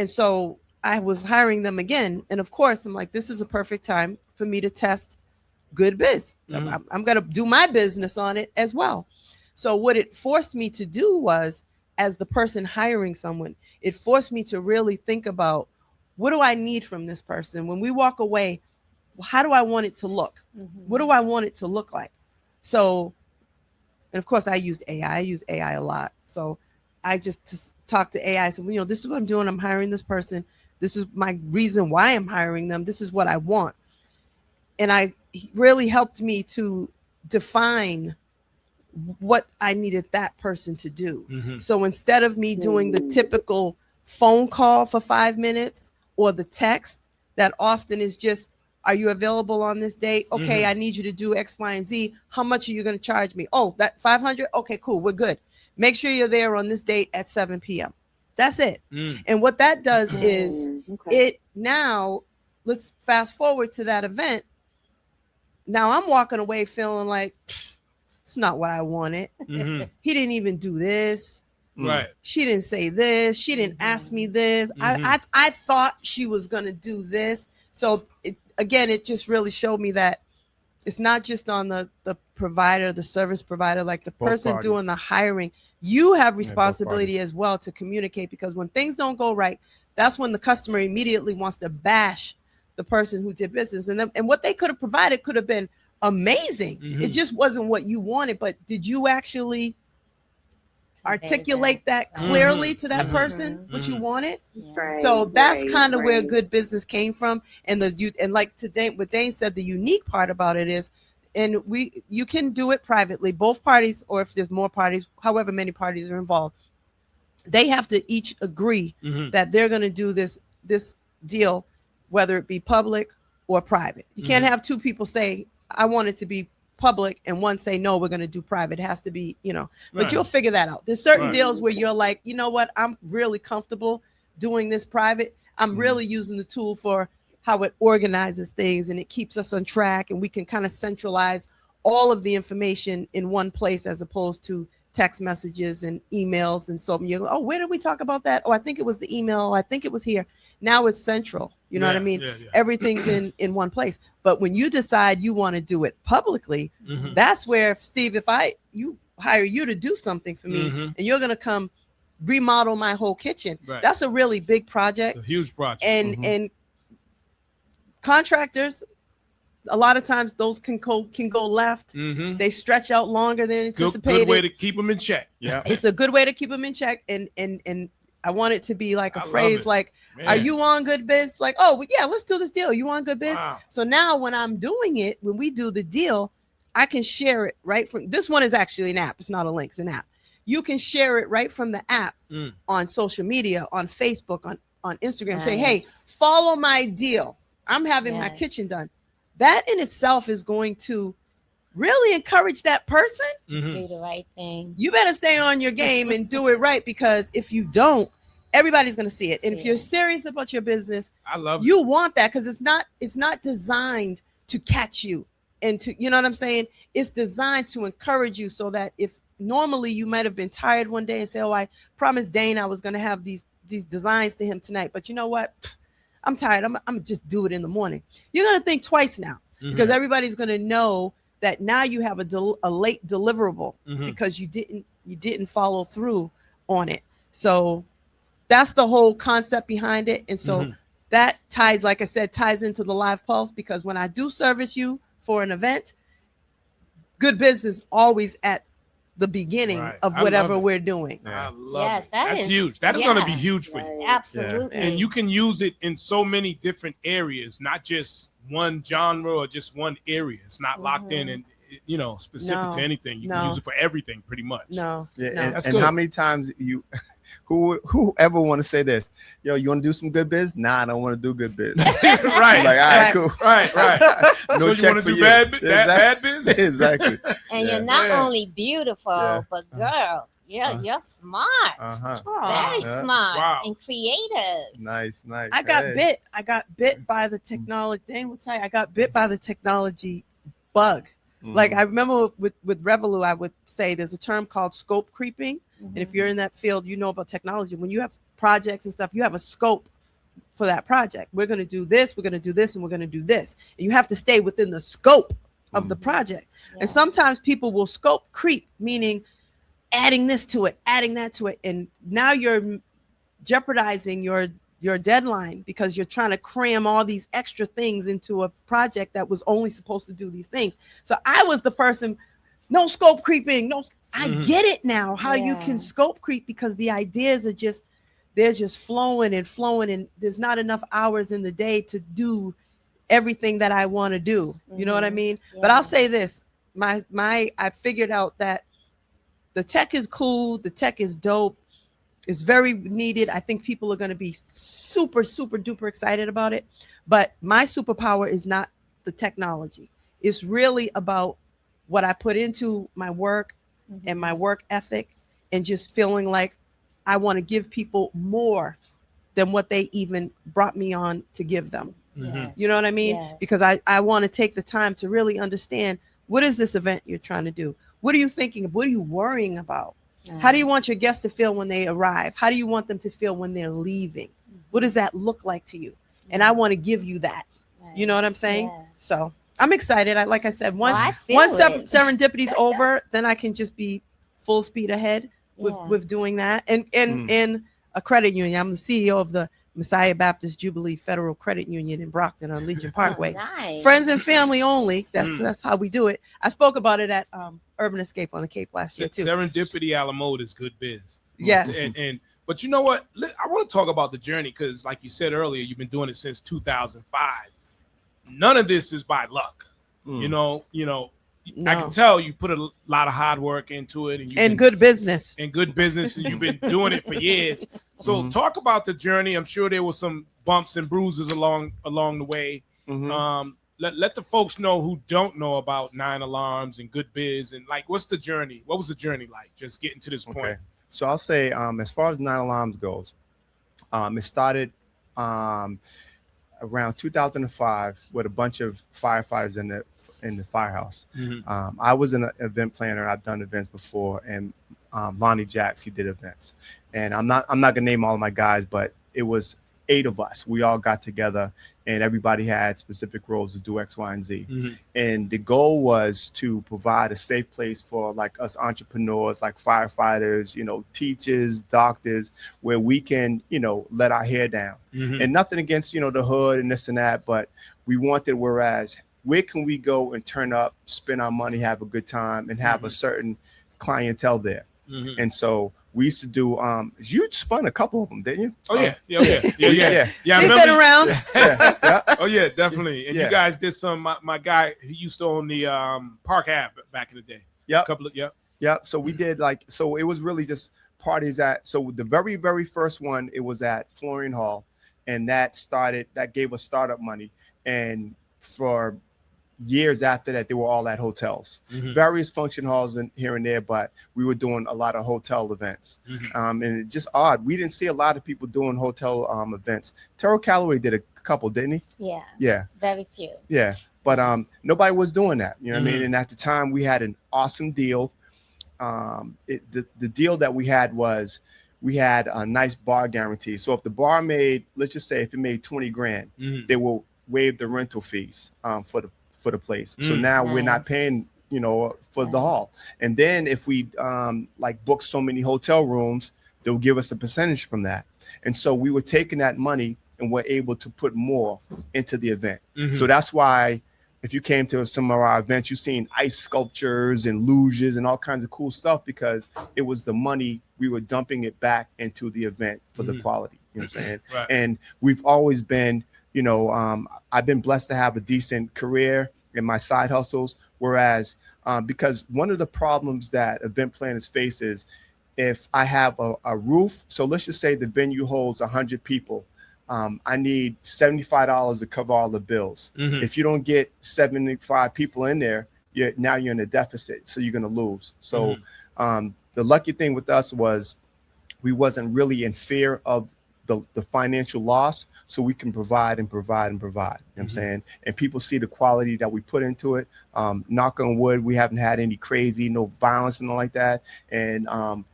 so I was hiring them again. And of course, I'm like, this is a perfect time for me to test Good Biz. I'm going to do my business on it as well. So what it forced me to do was, as the person hiring someone, it forced me to really think about, what do I need from this person? When we walk away, how do I want it to look? What do I want it to look like? So, and of course I used AI. I use AI a lot. So I just talked to AI. I said, this is what I'm doing. I'm hiring this person. This is my reason why I'm hiring them. This is what I want. And he really helped me to define what I needed that person to do. So instead of me doing the typical phone call for 5 minutes or the text that often is just, are you available on this date? Okay, I need you to do X, Y, and Z. How much are you going to charge me? Oh, that 500? Okay, cool. We're good. make sure you're there on this date at 7 p.m. That's it. And what that does is it now, let's fast forward to that event. Now I'm walking away feeling like it's not what I wanted. He didn't even do this. Right. She didn't say this. She didn't ask me this. I thought she was going to do this. So it just really showed me that it's not just on the provider, the service provider, like the person doing the hiring. You have responsibility as well to communicate, because when things don't go right, that's when the customer immediately wants to bash the person who did business. And what they could have provided could have been amazing. It just wasn't what you wanted. But did you actually articulate that clearly to that person what you wanted? So that's kind of where good business came from. And like today, what Dane said, the unique part about it is, and you can do it privately, both parties, or if there's more parties, however many parties are involved, they have to each agree that they're going to do this deal, whether it be public or private. You can't have two people say, I want it to be public, and one say, no, we're going to do private. It has to be, but you'll figure that out. There's certain deals where you're like, you know what, I'm really comfortable doing this private. I'm really using the tool for how it organizes things, and it keeps us on track, and we can kind of centralize all of the information in one place, as opposed to text messages and emails. And so you go, oh, where did we talk about that? Oh, I think it was the email. I think it was here. Now it's central. You know what I mean? Everything's in one place. But when you decide you want to do it publicly, that's where, Steve, if you hire you to do something for me, and you're going to come remodel my whole kitchen, that's a really big project. It's a huge project. And contractors, a lot of times those can go left. They stretch out longer than anticipated. Good way to keep them in check. Yeah, it's a good way to keep them in check. And I want it to be like a phrase like, man, are you on Good Biz? Like, oh yeah, let's do this deal. You on Good Biz? Wow. So now when I'm doing it, when we do the deal, I can share it right from, this one is actually an app. It's not a link, it's an app. You can share it right from the app on social media, on Facebook, on Instagram. Say, hey, follow my deal. I'm having my kitchen done. That in itself is going to really encourage that person. Do the right thing. You better stay on your game and do it right, because if you don't, everybody's going to see it. And if you're serious about your business, you want that, because it's not designed to catch you and to, you know what I'm saying? It's designed to encourage you, so that if normally you might have been tired one day and say, oh, I promised Dane I was going to have these designs to him tonight, but you know what? I'm tired. I'm just do it in the morning. You're going to think twice now, because everybody's going to know that now you have a late deliverable because you didn't follow through on it. So that's the whole concept behind it. And so that ties, like I said, ties into the live pulse, because when I do service you for an event, Good Business is always at the beginning of whatever we're doing. I love it. That's huge. That's going to be huge for you. Absolutely. And you can use it in so many different areas, not just one genre or just one area. It's not locked in and specific to anything. You can use it for everything pretty much. That's good. How many times whoever want to say this, yo, you want to do some good biz? Nah, I don't want to do good biz. Right. Like, all right, cool. Right. No, so you want to do bad biz? Exactly. And you're not only beautiful, but girl, you're smart. Very smart and creative. Nice. I got bit by the technology. Dane will tell you, I got bit by the technology bug. Like I remember with Revolu, I would say there's a term called scope creeping. And if you're in that field, you know about technology. When you have projects and stuff, you have a scope for that project. We're going to do this, we're going to do this, and we're going to do this. And you have to stay within the scope of the project. And sometimes people will scope creep, meaning adding this to it, adding that to it. And now you're jeopardizing your deadline, because you're trying to cram all these extra things into a project that was only supposed to do these things. So I was the person, no scope creeping, I get it now, how you can scope creep, because the ideas are they're just flowing, and there's not enough hours in the day to do everything that I want to do. You know what I mean? But I'll say this, I figured out that the tech is cool, the tech is dope. It's very needed. I think people are going to be super, super duper excited about it. But my superpower is not the technology. It's really about what I put into my work and my work ethic and just feeling like I want to give people more than what they even brought me on to give them. Yes. You know what I mean? Yes. Because I want to take the time to really understand, what is this event you're trying to do? What are you thinking of? What are you worrying about? How do you want your guests to feel when they arrive? How do you want them to feel when they're leaving? What does that look like to you? And I want to give you that. You know what I'm saying? Yes. So I'm excited. Like I said, once it. Serendipity's over, then I can just be full speed ahead with doing that. And in a credit union, I'm the CEO of the Messiah Baptist Jubilee Federal Credit Union in Brockton on Legion Parkway. Nice. Friends and family only. That's how we do it. I spoke about it at Urban Escape on the Cape last year too. Serendipity Ala Mode is good biz. Yes. But you know what? I want to talk about the journey because, like you said earlier, you've been doing it since 2005. None of this is by luck. You know. No. I can tell you put a lot of hard work into it, and good business. And good business, and you've been doing it for years. So talk about the journey. I'm sure there were some bumps and bruises along the way. Let the folks know who don't know about 9 Alarms and Good Biz, and like, what's the journey? What was the journey like? Just getting to this point. So I'll say, as far as 9 Alarms goes, it started around 2005 with a bunch of firefighters in the firehouse. I was an event planner. I've done events before, and Lonnie Jacks, he did events. And I'm not gonna name all of my guys, but it was 8 of us. We all got together, and everybody had specific roles to do X, Y, and Z. And the goal was to provide a safe place for like us entrepreneurs, like firefighters, teachers, doctors, where we can, let our hair down. And nothing against, the hood and this and that, but we wanted, whereas where can we go and turn up, spend our money, have a good time, and have a certain clientele there? And so we used to do. You spun a couple of them, didn't you? Oh yeah. Yeah. You've been around. Oh yeah, definitely. And you guys did some. My guy, he used to own the Park Ave back in the day. So we did so it was really just parties so the very, very first one, it was at Florian Hall, and that gave us startup money, and for years after that, they were all at hotels, various function halls here and there, but we were doing a lot of hotel events. And it just odd. We didn't see a lot of people doing hotel events. Terrell Calloway did a couple, didn't he? Yeah. Very few. Yeah. But nobody was doing that. You know what I mean? And at the time, we had an awesome deal. The deal that we had was we had a nice bar guarantee. So if the bar made, let's just say if it made 20 grand, they will waive the rental fees for the place. So now we're not paying, for the hall. And then if we book so many hotel rooms, they'll give us a percentage from that. And so we were taking that money and we're able to put more into the event. So that's why if you came to some of our events, you've seen ice sculptures and luges and all kinds of cool stuff, because it was the money we were dumping it back into the event for the quality. You know what I'm saying? Right. And we've always been, I've been blessed to have a decent career in my side hustles, whereas because one of the problems that event planners face is if I have a roof, so let's just say the venue holds 100 people, I need $75 to cover all the bills. If you don't get 75 people in there, now you're in a deficit, so you're going to lose. So the lucky thing with us was we wasn't really in fear of the financial loss, so we can provide and provide and provide. You know what I'm saying? And people see the quality that we put into it. Knock on wood, we haven't had any crazy, no violence and like that. And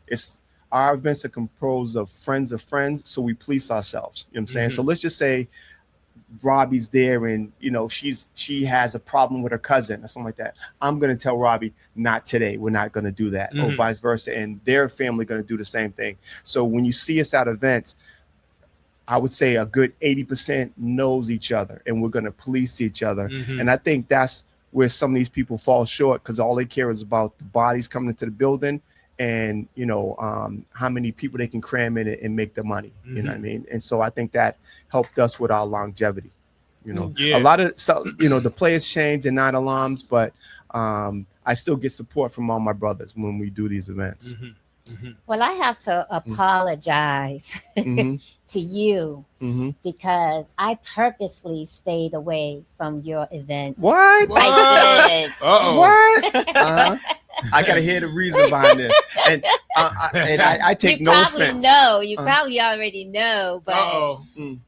it's our events are composed of friends, so we police ourselves. You know what I'm saying? So let's just say Robbie's there and she has a problem with her cousin or something like that. I'm gonna tell Robbie, not today, we're not gonna do that, or vice versa, and their family gonna do the same thing. So when you see us at events, I would say a good 80% knows each other, and we're going to police each other. And I think that's where some of these people fall short, because all they care is about the bodies coming into the building and, how many people they can cram in it and make the money. You know what I mean? And so I think that helped us with our longevity. A lot of, the players change in 9 Alarms, but I still get support from all my brothers when we do these events. Well, I have to apologize to you because I purposely stayed away from your events. What? I did. What? I gotta hear the reason behind this. And I take no offense. You probably already know, but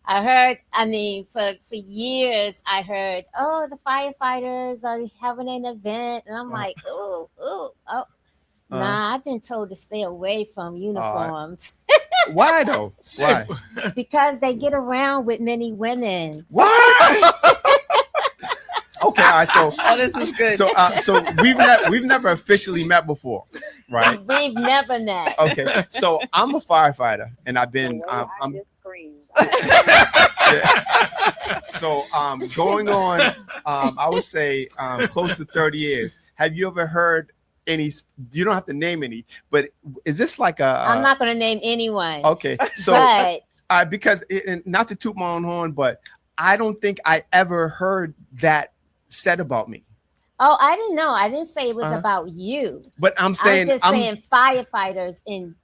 I heard. I mean, for years, I heard, oh, the firefighters are having an event, and I'm like, oh. Nah, I've been told to stay away from uniforms. Why though? Why? Because they get around with many women. What? Okay, all right. So, this is good. So we've never officially met before, right? We've never met. Okay, so I'm a firefighter, and I've been. I'm just screamed. Yeah. So going on, I would say close to 30 years. Have you ever heard any? You don't have to name any, but is this like a? I'm not going to name anyone. Okay, so because not to toot my own horn, but I don't think I ever heard that said about me. Oh, I didn't know. I didn't say it was about you. But I'm saying saying firefighters in.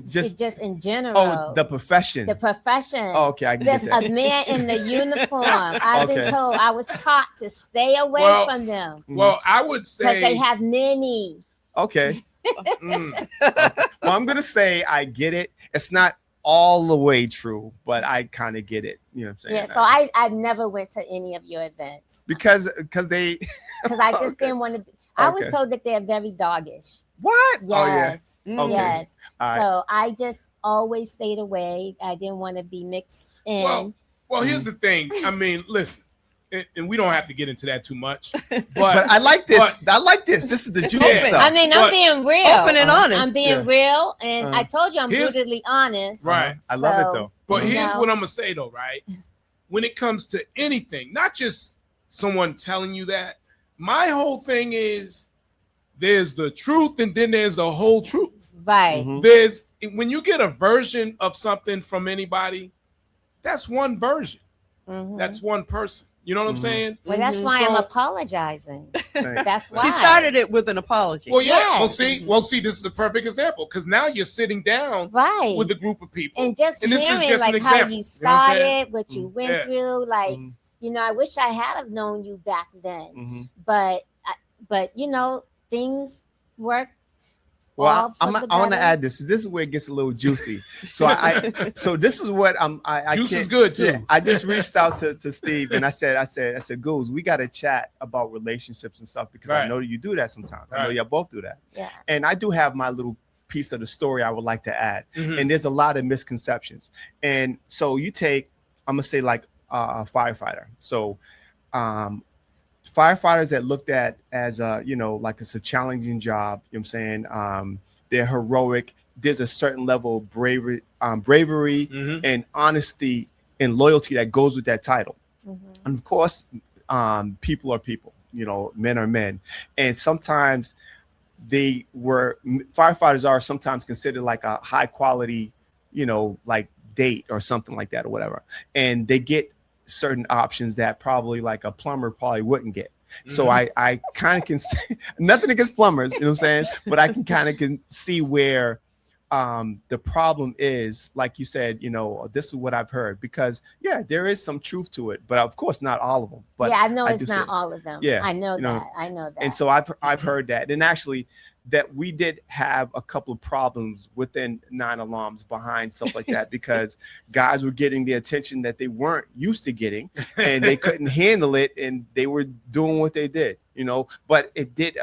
Just in general. Oh, the profession. The profession. Oh, okay, I get that. A man in the uniform. I've been told. I was taught to stay away from them. Well, I would say because they have many. Okay. Well, I'm gonna say I get it. It's not all the way true, but I kind of get it. You know what I'm saying? Yeah. So I never went to any of your events because I just didn't want to. I was told that they're very doggish. What? Yes. Oh, yeah. Okay. Yes. Right. So I just always stayed away. I didn't want to be mixed in. Well, here's the thing. I mean, listen, and we don't have to get into that too much. But I like this. I like this. This is the juicy stuff. I mean, I'm being real. Open and honest. I'm being real. And I told you I'm brutally honest. Right. I love it, though. But here's what I'm going to say, though, right? When it comes to anything, not just someone telling you that, my whole thing is there's the truth and then there's the whole truth. Right. There's when you get a version of something from anybody, that's one version. That's one person. You know what I'm saying? Well, that's why I'm apologizing. That's why she started it with an apology. Well, yeah. Well, see, this is the perfect example because now you're sitting down with a group of people, and this is just like how you started, what you went through. Like, I wish I had have known you back then, but things work. Well, I want to add this. This is where it gets a little juicy. So so this is what Juice is good too. Yeah, I just reached out to Steve and I said, Goose, we got to chat about relationships and stuff because I know you do that sometimes. I know y'all both do that. Yeah. And I do have my little piece of the story I would like to add. And there's a lot of misconceptions. And so I'm gonna say like a firefighter. So firefighters that looked at as like it's a challenging job, you know what I'm saying? They're heroic. There's a certain level of bravery and honesty and loyalty that goes with that title. And of course, people are people, men are men. And sometimes firefighters are sometimes considered like a high quality, like date or something like that or whatever. And they get certain options that probably like a plumber probably wouldn't get. So I kind of can see, nothing against plumbers, you know what I'm saying? But I can see where the problem is, like you said, this is what I've heard because there is some truth to it, but of course not all of them. But I know it's not all of them. Yeah, I know that. I know that. And so I've heard that, and actually that we did have a couple of problems within 9 Alarms behind stuff like that because guys were getting the attention that they weren't used to getting and they couldn't handle it and they were doing what they did, but it did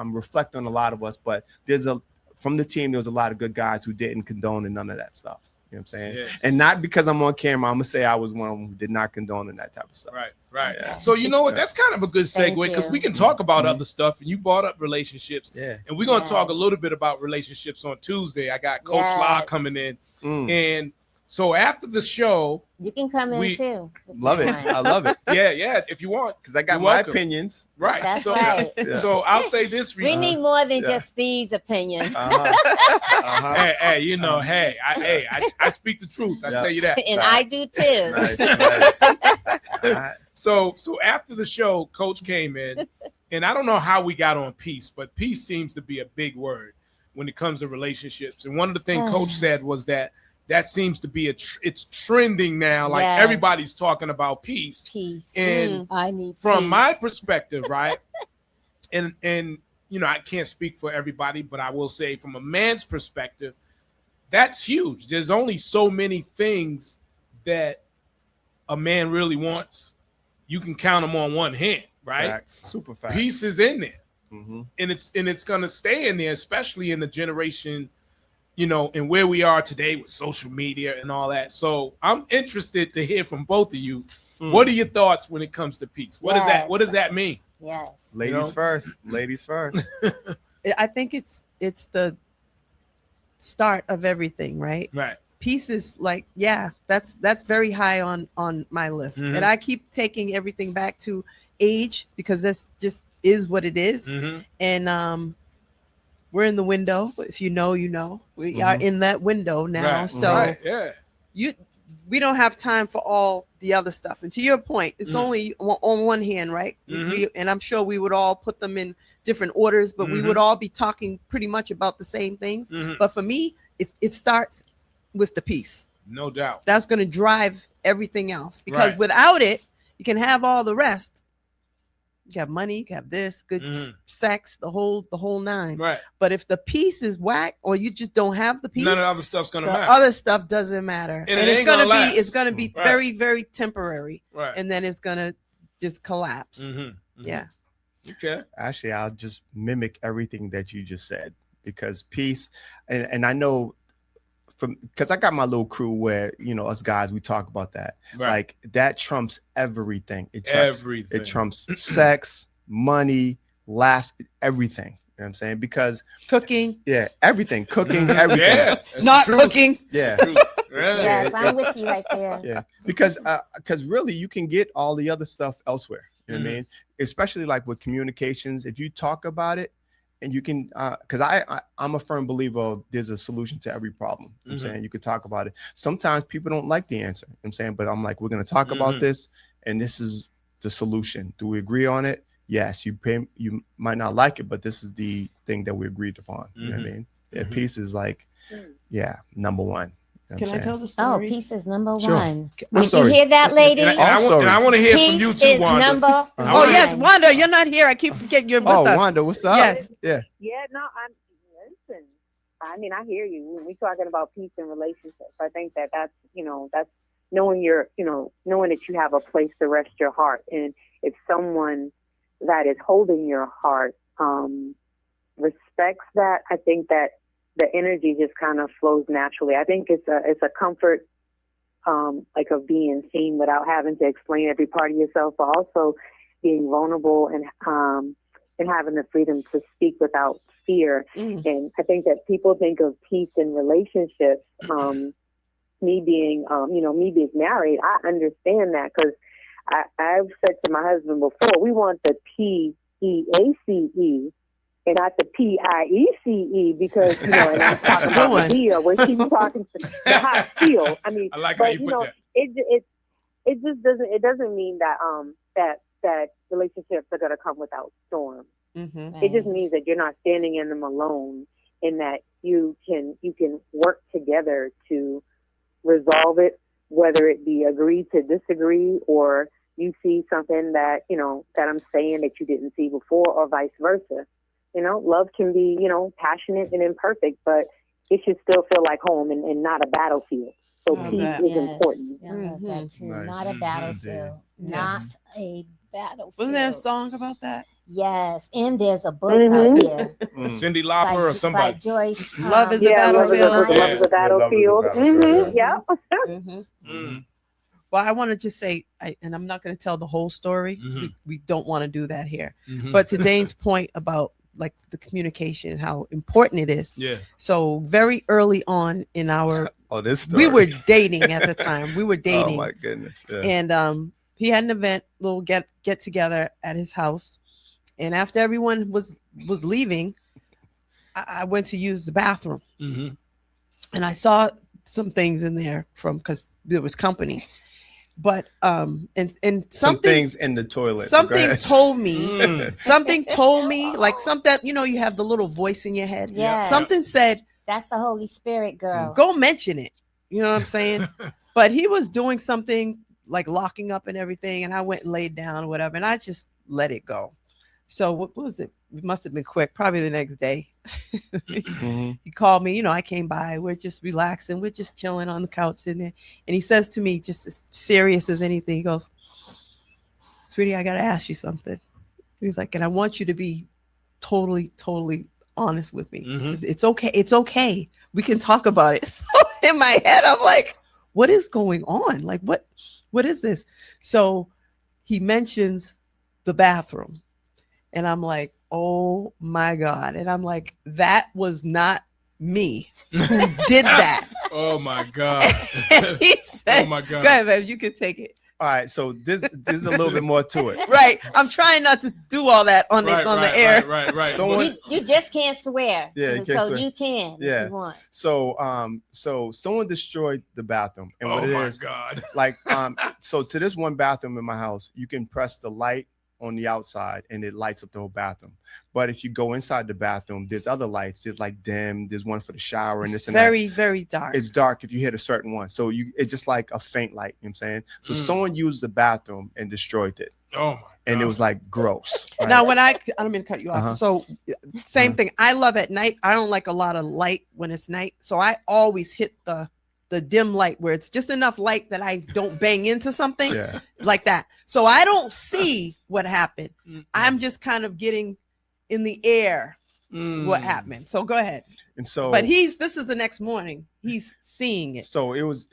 reflect on a lot of us. But from the team, there was a lot of good guys who didn't condone and none of that stuff. You know what I'm saying? Yeah. And not because I'm on camera, I'm gonna say I was one of them who did not condone that type of stuff. Right. Yeah. So you know what? That's kind of a good segue because we can talk about other stuff. And you brought up relationships. Yeah. And we're gonna talk a little bit about relationships on Tuesday. I got Coach La coming in. And so after the show, you can come in too. Love it. I love it. Yeah, if you want. Because I got my opinions. Right. That's right. So I'll say this for you. We need more than just Steve's opinion. Hey, I speak the truth. I tell you that. And I do too. Nice. So after the show, Coach came in, and I don't know how we got on peace, but peace seems to be a big word when it comes to relationships. And one of the things Coach said was that seems to be it's trending now. Like everybody's talking about peace. Peace. And I need from peace. my perspective, right? and I can't speak for everybody, but I will say from a man's perspective, that's huge. There's only so many things that a man really wants. You can count them on one hand, right? Facts. Super fast. Peace is in there. Mm-hmm. And it's gonna stay in there, especially in the generation, and where we are today with social media and all that. So I'm interested to hear from both of you. What are your thoughts when it comes to peace? What does that mean? Yes. Ladies first. Ladies first. I think it's the start of everything, right? Right. Peace is like, that's very high on my list. Mm-hmm. And I keep taking everything back to age because this just is what it is. Mm-hmm. And we're in the window. If you know, we are in that window now. Right. So Right. Yeah. we don't have time for all the other stuff. And to your point, it's only on one hand, right? And I'm sure we would all put them in different orders, but we would all be talking pretty much about the same things. But for me, it starts with the peace. No doubt. That's going to drive everything else, because without it, you can have all the rest. You have money, you can have this, good sex, the whole nine. Right. But if the peace is whack, or you just don't have the peace, none of the other stuff's gonna the matter. other stuff doesn't matter, and it it's ain't gonna gonna be last. very, very temporary, Right. and then it's gonna just collapse. Yeah. Okay. Actually, I'll just mimic everything that you just said, because peace, and I know because I got my little crew where us guys, we talk about that. Right. Like that trumps everything. It trumps Everything. It trumps sex, money, laughs, everything. You know what I'm saying? Because Cooking, everything, cooking, everything. Yeah. That's not true. cooking. Yeah. True. Really? Yes, I'm with you right there. Yeah, because really you can get all the other stuff elsewhere. You know what I mean? Especially like with communications, if you talk about it, and you can, because I'm a firm believer of there's a solution to every problem. You know what I'm saying? You could talk about it. Sometimes people don't like the answer. You know what I'm saying? But I'm like, we're going to talk about this, and this is the solution. Do we agree on it? Yes. You might not like it, but this is the thing that we agreed upon. You know what I mean? Yeah, peace is like, number one. You know Can what I I'm tell saying? the Oh, story? peace is number Sure. one. I'm Did you sorry. hear that, ladies? And I want to hear from you Peace too, is Wanda. number Oh one. yes, Wanda, you're not here. I keep forgetting you're with us. Wanda, what's up? Yes. Yeah. Yeah, no, listen. I mean, I hear you. When we're talking about peace and relationships, I think that's that's knowing knowing that you have a place to rest your heart, and if someone that is holding your heart respects that, I think that the energy just kind of flows naturally. I think it's a comfort, like of being seen without having to explain every part of yourself, but also being vulnerable and having the freedom to speak without fear. And I think that people think of peace in relationships. Me being married, I understand that, because I've said to my husband before, we want the PEACE and not the PIECE, because and I'm talking about the deal where she's talking to the hot steel. I mean, I like how you put that. It just doesn't mean that relationships are going to come without storms. It just means that you're not standing in them alone, and that you can work together to resolve it, whether it be agree to disagree, or you see something that I'm saying that you didn't see before, or vice versa. Love can be passionate and imperfect, but it should still feel like home and not a battlefield. So peace is important. I love that too. Nice. Not a battlefield. Not a battlefield. Wasn't there a song about that? Yes, and there's a book out there Cindy Lauper or by somebody. Joyce. Love is a Love is battlefield. a battlefield. Yeah. Well, I want to just say, and I'm not going to tell the whole story. We don't want to do that here. But to Dane's point about like the communication and how important it is. Yeah. So very early on in our, this story. we were dating at the time. We were dating. Oh my goodness. Yeah. And he had an event, little get together at his house. And after everyone was leaving, I went to use the bathroom. And I saw some things in there because there was company. But and some something things in the toilet. Something told me, like something, you have the little voice in your head. Yeah. Something said, that's the Holy Spirit, girl. go mention it. You know what I'm saying? But he was doing something like locking up and everything. And I went and laid down or whatever. And I just let it go. So what was it? It must have been quick, probably the next day. Mm-hmm. He called me, I came by, we're just relaxing, we're just chilling on the couch sitting there. And he says to me, just as serious as anything, he goes, sweetie, I got to ask you something. He's like, and I want you to be totally honest with me. Mm-hmm. It's okay. We can talk about it. So in my head, I'm like, what is going on? Like, what is this? So he mentions the bathroom. And I'm like, oh my God. And I'm like, that was not me who did that. Oh my God. And he said, oh my God. Go ahead, babe, you can take it. All right, so this is a little bit more to it. Right. I'm trying not to do all that on the air. Right. Someone, you just can't swear. Yeah, you can't so swear. you can Yeah. if you want. So someone destroyed the bathroom, and what it is, God. like, so to this one bathroom in my house, you can press the light on the outside and it lights up the whole bathroom. But if you go inside the bathroom, there's other lights. There's like dim. There's one for the shower and this and very, that. very dark. It's dark if you hit a certain one. So it's just like a faint light. You know what I'm saying? So someone used the bathroom and destroyed it. Oh my God. And it was like gross. Right? Now, when I don't mean to cut you off. Uh-huh. So same thing. I love at night. I don't like a lot of light when it's night. So I always hit the dim light where it's just enough light that I don't bang into something like that. So I don't see what happened. I'm just kind of getting in the air what happened. So go ahead. And so, but this is the next morning. He's seeing it. So it was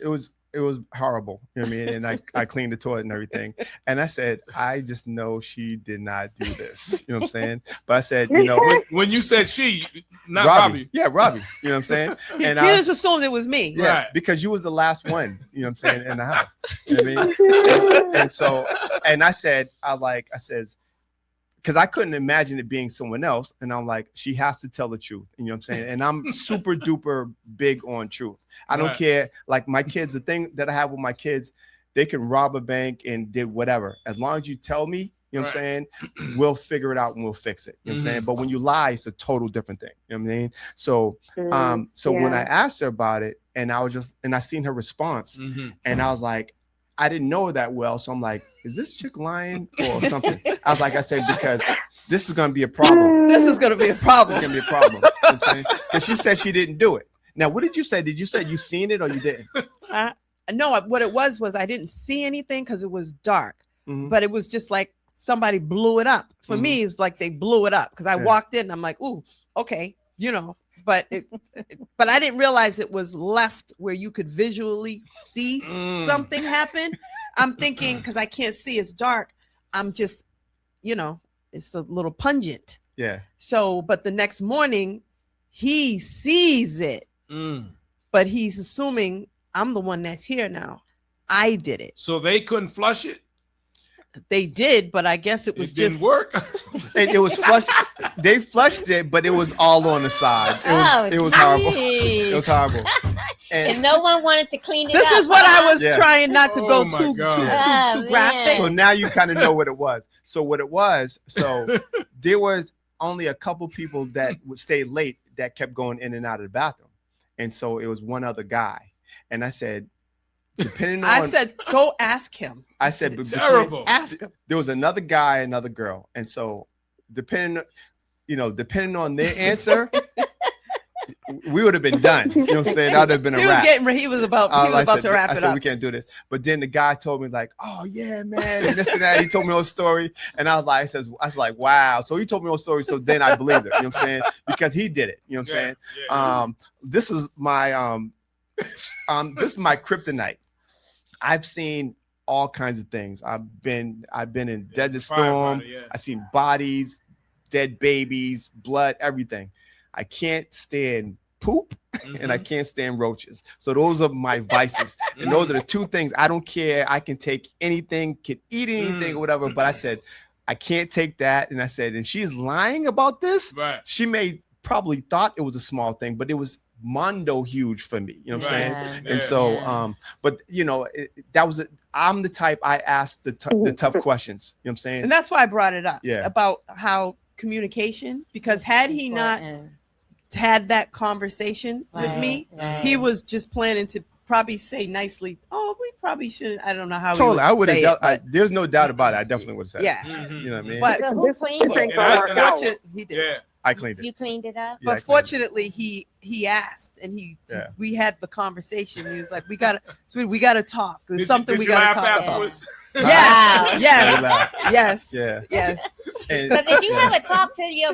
horrible. You know what I mean? And I cleaned the toilet and everything. And I said, I just know she did not do this. You know what I'm saying? But I said, when you said she, not Robbie. Yeah, Robbie. You know what I'm saying? And he just assumed it was me. Yeah, right. Because you was the last one, you know what I'm saying, in the house. You know what I mean? And so, and I said, because I couldn't imagine it being someone else. And I'm like, she has to tell the truth. You know what I'm saying? And I'm super duper big on truth. I don't care. Like my kids, the thing that I have with my kids, they can rob a bank and did whatever. As long as you tell me, you know what I'm saying, we'll figure it out and we'll fix it. You know what I'm saying? But when you lie, it's a total different thing. You know what I mean? So, when I asked her about it and I seen her response and I was like, I didn't know her that well. So I'm like, is this chick lying or something? I said, because this is going to be a problem. This is going to be a problem. It's going to be a problem. You know what I'm saying? Because she said she didn't do it. Now, what did you say? Did you say you seen it or you didn't? No, what it was I didn't see anything because it was dark, but it was just like somebody blew it up. For me, it's like they blew it up because I walked in and I'm like, ooh, okay, but but I didn't realize it was left where you could visually see something happen. I'm thinking because I can't see, it's dark. I'm just, it's a little pungent. Yeah. So, but the next morning he sees it, but he's assuming I'm the one that's here now. I did it. So they couldn't flush it? They did, but I guess it didn't work. It was flushed. They flushed it, but it was all on the sides. It was horrible. It was horrible. And no one wanted to clean it up. This is what I was trying not to go too graphic. So now you kind of know what it was. So there was only a couple people that would stay late that kept going in and out of the bathroom. And so it was one other guy. And I said, go ask him. I said, terrible. Ask him. There was another guy, another girl. And so depending on their answer, we would have been done. You know what I'm saying? That would have been a wrap. He was about to wrap it up. We can't do this. But then the guy told me like, oh yeah, man, and this and that. He told me a whole story. And I was like, wow. So he told me a whole story. So then I believed it. You know what I'm saying? Because he did it. You know what I'm saying? This is my kryptonite. I've seen all kinds of things. I've been in Desert Storm. I've seen bodies, dead babies, blood, everything. I can't stand poop and I can't stand roaches. So those are my vices. And those are the two things. I don't care. I can take anything, can eat anything or whatever. But I said, I can't take that. And I said, and she's lying about this. Right. She may probably thought it was a small thing, but it was mondo huge for me. You know what I'm saying? Yeah. And so, but I'm the type I ask the tough questions. You know what I'm saying? And that's why I brought it up. Yeah. About how communication, because had he not had that conversation with me, he was just planning to probably say nicely, oh, we probably shouldn't. I don't know how. Totally, I would have. have. There's no doubt about it. I definitely would have said. Yeah. It. You know what I mean? But So who cleaned it? he did. Yeah. I cleaned it. You cleaned it up? Yeah, I But cleaned it. fortunately, he asked, and Yeah. we had the conversation. He was like, "We gotta talk. There's Did something you, we did you gotta laugh talk about." afterwards? Wow. Yes, Laugh. yes, Yeah. yes. And So did you have a talk to your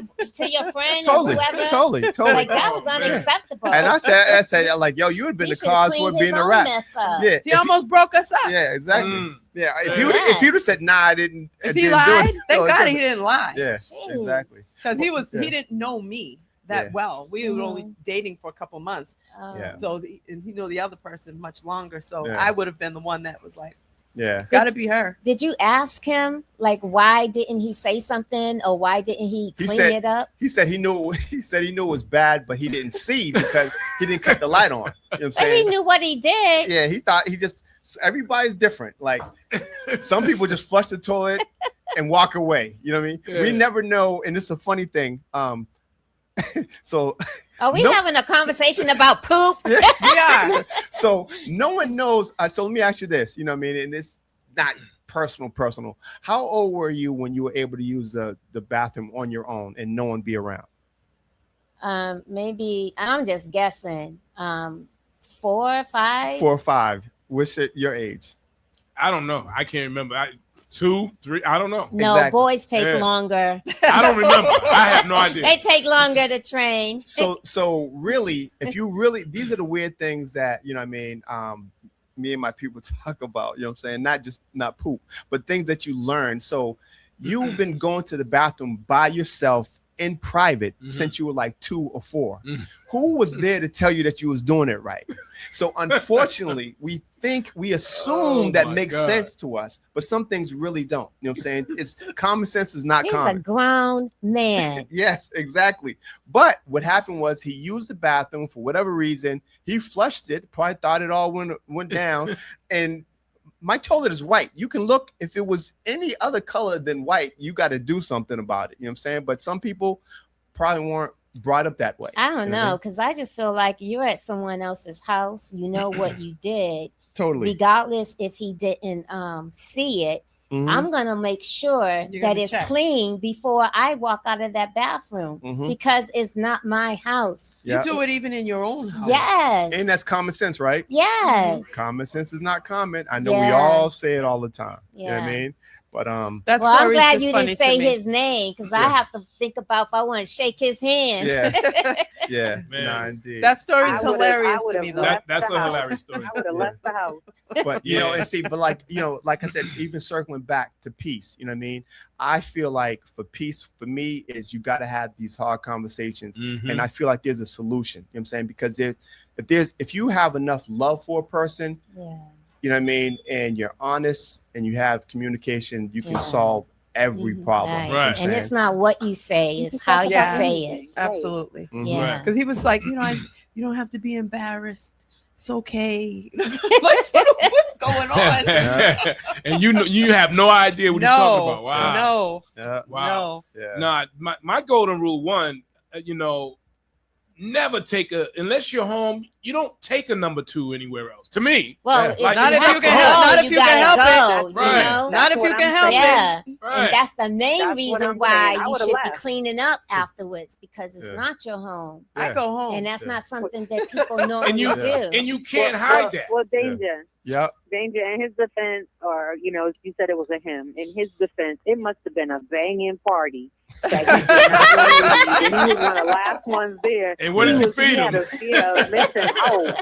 friend totally, or whoever? totally. Like that was Oh, man. unacceptable. And I said, like, yo, you would have been He the should've cause for cleaned it being his a own rap. mess up. Yeah. He almost broke us up. Yeah, exactly. Mm. Yeah. If Yeah. you Yes. would have said, nah, I didn't. I If he didn't do lied, it. thank No, God it's he didn't lie. Yeah. Jeez. Exactly. Because Yeah. he didn't know me that Yeah. well. We were only Mhm. dating for a couple months, Oh. Yeah. so and he knew the other person much longer. So Yeah. I would have been the one that was like, Yeah. "It's got to be her." Did you ask him like why didn't he say something or why didn't he He clean said- it up? He said he knew it was bad, but he didn't see because he didn't cut the light on. You know what I'm And he saying? knew what he did. Yeah, he thought everybody's different. Like some people just flush the toilet and walk away. You know what I mean? Yeah. We never know, and it's a funny thing. So Are we Nope. having a conversation about poop? We are. so no one knows. So let me ask you this. You know what I mean? And it's not personal. How old were you when you were able to use the bathroom on your own and no one be around? Maybe I'm just guessing. 4 or 5. 4 or 5. What's your age? I don't know. I can't remember. 2, 3. I don't know. No, Exactly. boys take Yeah. longer. I don't remember. I have no idea. They take longer to train. So really, if you really, these are the weird things that, you know what I mean, me and my people talk about, you know what I'm saying? Not poop, but things that you learn. So you've been going to the bathroom by yourself in private since you were like 2 or 4. Who was there to tell you that you was doing it right? So unfortunately, we assume that my makes God. sense to us, but some things really don't. You know what I'm saying? It's common sense is not He's common. a grown man. Yes, exactly. But what happened was he used the bathroom for whatever reason. He flushed it, probably thought it all went down. And my toilet is white. You can look, if it was any other color than white, you got to do something about it. You know what I'm saying? But some people probably weren't brought up that way. I don't You know what I know, mean? because I just feel like you're at someone else's house. You know what you did, Totally. regardless if he didn't see it. Mhm. I'm gonna make sure You're that gonna it's check. clean before I walk out of that bathroom Mhm. because it's not my house. Yeah. You do it even in your own house. Yes. And that's common sense, right? yes. Common sense is not common. I know we Yeah. all say it all the time. You know what I Yeah. mean? But That's Well, I'm story's glad just you funny didn't to say me. his name because I Yeah. have to think about if I want to shake his hand. yeah, Man. nah, indeed. That story's I would've- hilarious I to would've me, though. left That's the a house. hilarious story. I would have Yeah. left the house. But you know, Yeah. and see, but like, you know, like I said, even circling back to peace, you know what I mean? I feel like for peace, for me, is you got to have these hard conversations. Mhm. And I feel like there's a solution. You know what I'm saying? Because if you have enough love for a person, Yeah. you know what I mean, and you're honest and you have communication, you can Yeah. solve every Mhm. problem. Right. You know what I'm Right. And saying? it's not what you say, it's how you Yeah. say it. Absolutely. Mhm. Yeah. Because he was like, you don't have to be embarrassed. It's okay. Like, what's going on? Yeah. And you have no idea what he's talking about. Wow. No, Yeah. Wow. no. Yeah. Nah, my golden rule one, never take unless you're home, you don't take a number 2 anywhere else. To me. Well, Yeah. if Like, Not you if have you to can go, help- not if you can gotta help go, Right. You know? Not if you can help it. Yeah. Right. And that's the main That's what reason I'm why saying. I you would've should be left. cleaning up afterwards because it's Yeah. not your home. Yeah. I go home. And that's Yeah. not something that people normally you- do. And you can't hide that. Well, danger. Yep. Danger in his defense, or you said it was a him. In his defense, it must have been a banging party. That he did not leave, and he was one of the last ones there. And what did you feed him? Listen, oh,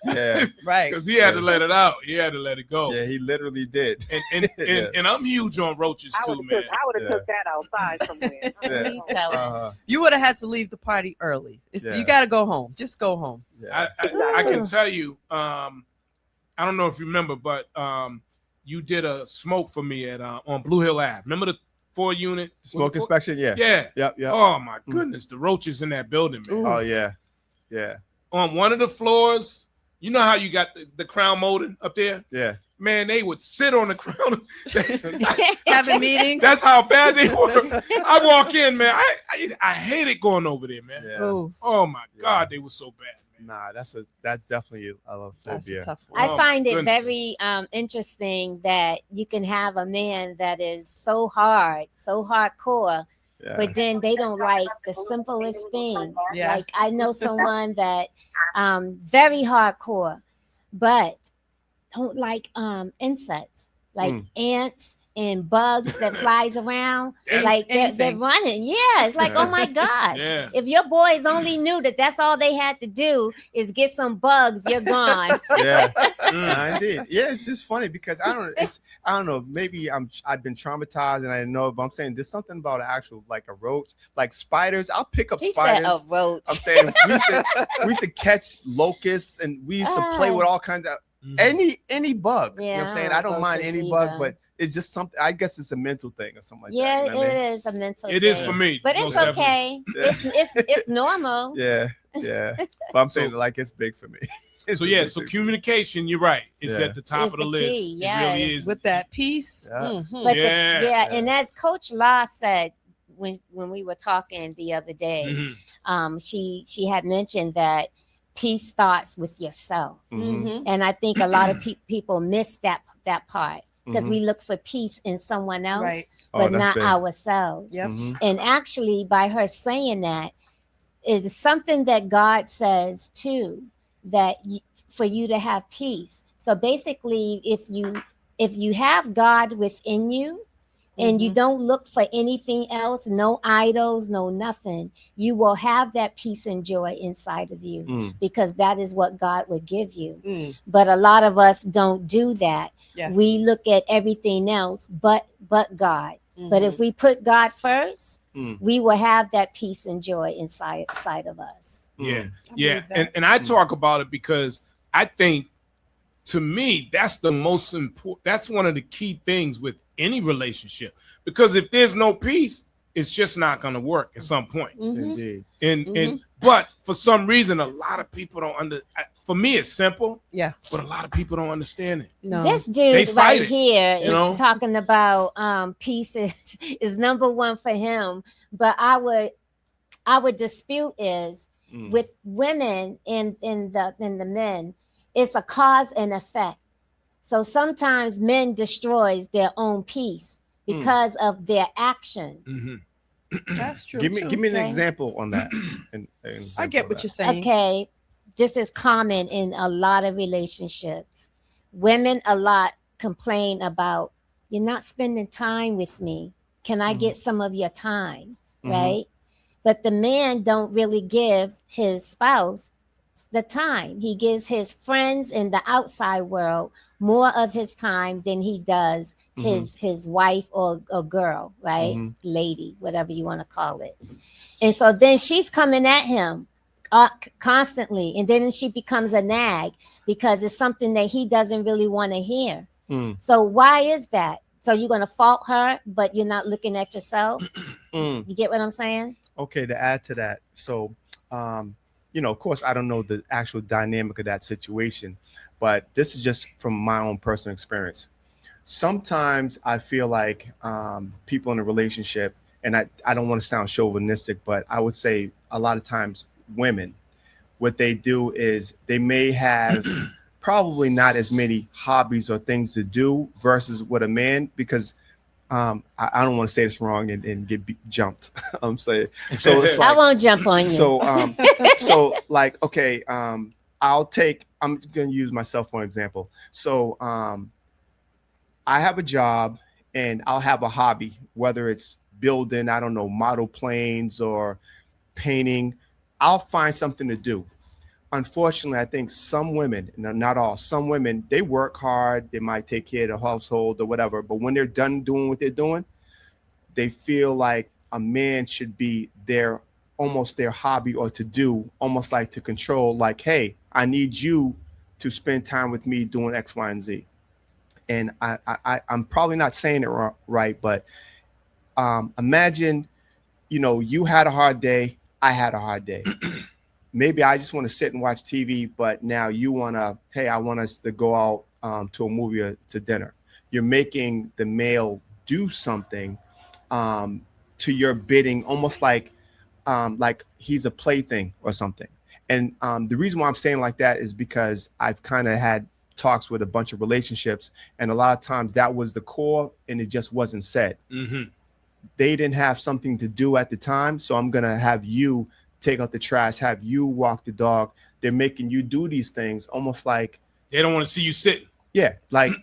Yeah. Right. Because he had to let it out. He had to let it go. Yeah, he literally did. And I'm huge on roaches I too, would man. have Yeah. took that outside somewhere. Yeah. You tell him. Uh-huh. You would have had to leave the party early. Yeah. You got to go home. Just go home. Yeah. I can tell you, I don't know if you remember, but you did a smoke for me at on Blue Hill Ave. Remember the 4-unit Smoke inspection, yeah. Yeah. Yep, yep. Oh my goodness, the roaches in that building, man. Oh yeah. Yeah. On one of the floors, you know how you got the crown molding up there? Yeah. Man, they would sit on the crown. Having meetings. That's how bad they were. I walk in, man. I hate it going over there, man. Yeah. Oh, Oh my Yeah. God, they were so bad, man. Nah, that's definitely a That's a phobia. tough one. I find it goodness. very interesting that you can have a man that is so hard, so hardcore, Yeah. but then they don't like the simplest things. Yeah. Like I know someone that very hardcore, but don't like insects, like ants and bugs that flies around. Like they're Anything. running. Yeah, it's like, oh my gosh. Yeah. If your boys only knew that that's all they had to do is get some bugs, you're gone. Yeah. Mm. Nah, indeed. Yeah, it's just funny because I don't know, maybe I've been traumatized and I didn't know it, but I'm saying there's something about an actual like a roach, like spiders. I'll pick up He spiders. said a roach. I'm saying we used to catch locusts and we used to play with all kinds of any bug. You know what I'm saying? I don't mind any bug, but it's just something. I guess it's a mental thing or something like yeah, that. You know what I mean? it is a mental It thing. is for me. But most it's okay. definitely. It's normal. Yeah. But I'm saying like it's big for me. So yeah, so communication, you're right. It's Yeah. at the top It's of the the list. key, It really yes. is. With that piece. Yeah. Mhm. But Yeah. and as Coach Law said when we were talking the other day, Mhm. she had mentioned that peace starts with yourself. Mhm. And I think a lot of people miss that part because Mhm. we look for peace in someone else, Right. but that's not big. ourselves. Yep. Mhm. And actually, by her saying that, is something that God says too, that for you to have peace. So basically, if you have God within you, and you don't look for anything else, no idols, no nothing, you will have that peace and joy inside of you because that is what God would give you. Mm. But a lot of us don't do that. Yeah. We look at everything else but God. But if we put God first, we will have that peace and joy inside of us. Yeah. I Yeah. believe that. And I talk about it because I think to me, that's the most important. That's one of the key things with any relationship, because if there's no peace, it's just not going to work at some point. Indeed. And but for some reason, a lot of people don't for me, it's simple. Yeah. But a lot of people don't understand it. No. This They dude fight right it, here you is know? talking about peace is number one for him. But our dispute is with women and the men, it's a cause and effect. So sometimes men destroys their own peace because of their actions. That's true. Give me an Okay. example on that. I get what you're saying. Okay, this is common in a lot of relationships. Women a lot complain about, you're not spending time with me. Can I get some of your time? Right? But the man don't really give his spouse the time. He gives his friends in the outside world more of his time than he does his wife or girl, right? Lady, whatever you want to call it. And so then she's coming at him constantly, and then she becomes a nag because it's something that he doesn't really want to hear. So why is that? So you're going to fault her, but you're not looking at yourself? You get what I'm saying? Okay, to add to that, so of course, I don't know the actual dynamic of that situation, but this is just from my own personal experience. Sometimes I feel like people in a relationship, and I don't want to sound chauvinistic, but I would say a lot of times women, what they do is they may have probably not as many hobbies or things to do versus what a man, because I don't want to say this wrong and get jumped. I'm saying, so it's like, I won't jump on you. So like, okay, I'm gonna use myself for an example. So I have a job and I'll have a hobby, whether it's building, I don't know, model planes or painting. I'll find something to do. Unfortunately, I think some women, not all, some women, they work hard, they might take care of the household or whatever, but when they're done doing what they're doing, they feel like a man should be almost their hobby or to do, almost like to control, like, hey, I need you to spend time with me doing X, Y, and Z. And I'm probably not saying it right, but imagine, you had a hard day, I had a hard day. Maybe I just want to sit and watch TV, but now you want to, hey, I want us to go out to a movie or to dinner. You're making the male do something to your bidding, almost like he's a plaything or something. And the reason why I'm saying like that is because I've kind of had talks with a bunch of relationships, and a lot of times that was the core and it just wasn't said. They didn't have something to do at the time, so I'm gonna have you take out the trash, have you walk the dog. They're making you do these things almost like they don't want to see you sitting. Yeah, like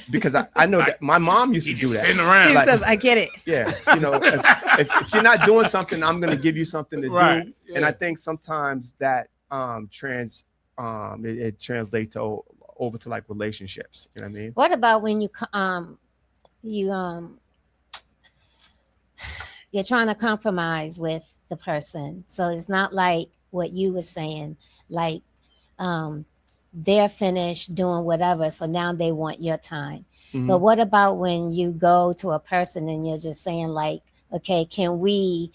because I know that my mom used to do that. Sitting around. Steve like, says, "I get it." Yeah, you know, if you're not doing something, I'm gonna give you something to do. Yeah. And I think sometimes that it translates over to like relationships. You know what I mean? What about when you're trying to compromise with the person? So it's not like what you were saying, like they're finished doing whatever, so now they want your time. But what about when you go to a person and you're just saying like, okay, can we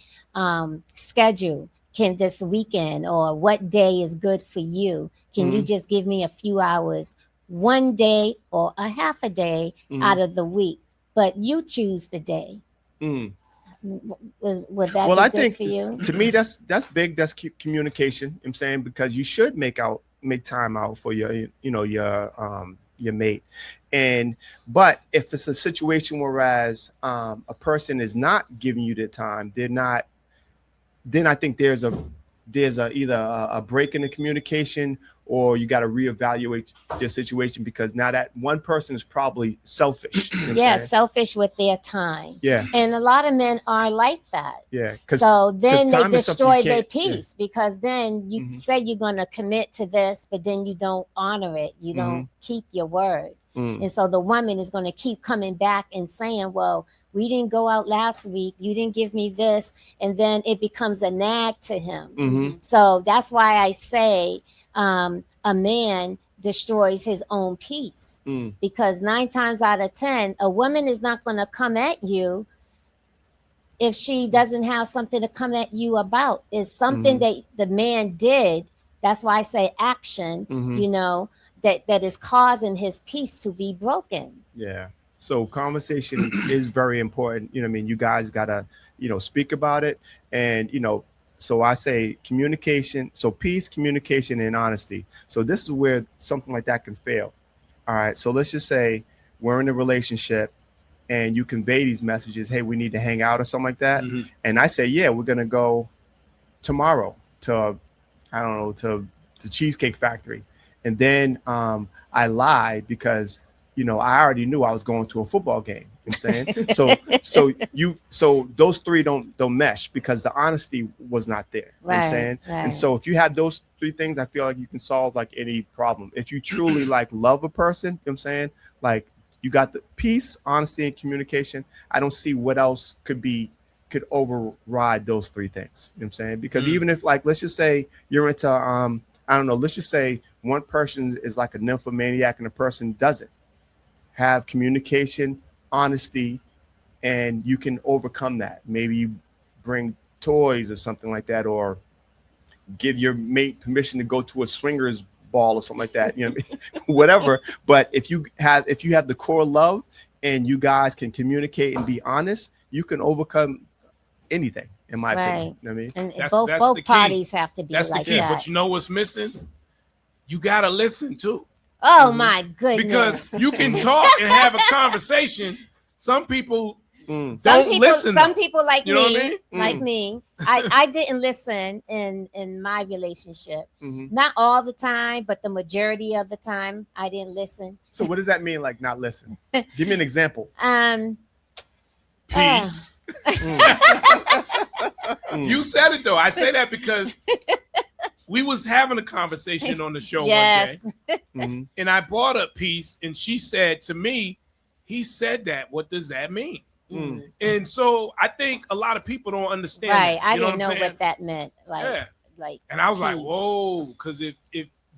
schedule, can this weekend, or what day is good for you? Can you just give me a few hours, one day or a half a day out of the week, but you choose the day? Would that be I good think for you? To me, that's big. That's communication. I'm saying, because you should make time out for your mate. But if it's a situation whereas a person is not giving you the time, then I think there's either a break in the communication, or you got to reevaluate your situation, because now that one person is probably selfish. You know what I'm saying? Selfish with their time. Yeah. And a lot of men are like that. Yeah. So then they destroy their peace. peace, because then you say you're going to commit to this, but then you don't honor it. You don't keep your word. And so the woman is going to keep coming back and saying, well, we didn't go out last week. You didn't give me this. And then it becomes a nag to him. So that's why I say a man destroys his own peace, because 9 times out of 10, a woman is not going to come at you if she doesn't have something to come at you about. It's something that the man did. That's why I say action, that is causing his peace to be broken. Yeah. So conversation is very important. You know what I mean? You guys got to, speak about it. And, so I say communication. So peace, communication, and honesty. So this is where something like that can fail. All right. So let's just say we're in a relationship and you convey these messages. Hey, we need to hang out or something like that. And I say, yeah, we're going to go tomorrow to the Cheesecake Factory. And then I lied because, I already knew I was going to a football game. You know what I'm saying? So those three don't mesh, because the honesty was not there. You know what I'm saying? Right. And so if you have those 3 things, I feel like you can solve like any problem. If you truly like love a person, you know what I'm saying? Like you got the peace, honesty, and communication. I don't see what else could override those 3 things. You know what I'm saying? Because even if, like, let's just say you're into let's just say one person is like a nymphomaniac and a person doesn't have communication, honesty, and you can overcome that. Maybe you bring toys or something like that, or give your mate permission to go to a swingers ball or something like that, whatever. But if you have the core love and you guys can communicate and be honest, you can overcome anything, in my opinion. You know what I mean? And both parties have to be like that. But you know what's missing? You got to listen too. Oh my goodness. Because you can talk and have a conversation. Some people don't listen. Some people like you know what I mean? Like me. I didn't listen in my relationship. Not all the time, but the majority of the time I didn't listen. So what does that mean, like not listen? Give me an example. Peace. You said it though. I say that because we was having a conversation on the show one day, and I brought up peace, and she said to me, he said that. What does that mean? And so I think a lot of people don't understand. Right. That, I didn't know what that meant. Like, and I was peace. like, whoa, because if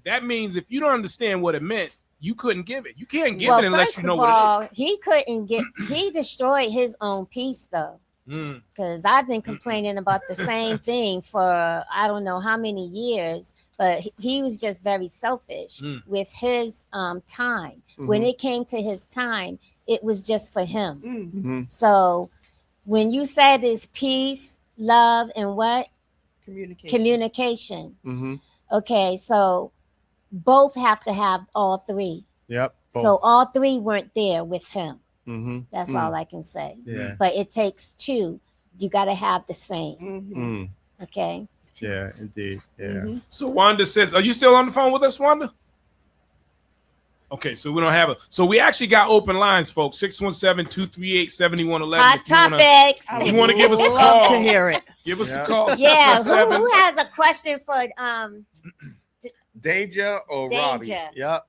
that means if you don't understand what it meant, you couldn't give it. You can't give it unless you know what it is. He destroyed his own peace though. Because I've been complaining about the same thing for I don't know how many years, but he was just very selfish with his time. When it came to his time, it was just for him. So when you said it's peace, love, and what? Communication. Okay, so both have to have all three. Yep. So all three weren't there with him. Mm-hmm. That's all I can say. Yeah. But it takes two. You got to have the same. Mm-hmm. Okay. Yeah, indeed. Yeah. Mm-hmm. So Wanda says, are you still on the phone with us, Wanda? Okay, so we don't have so we actually got open lines, folks. 617-238-7111. Hot topics. You want to give us a Love call? to hear it. Give us a call. Yeah. 617. Who has a question for Danger or Robbie? Danger. Yep.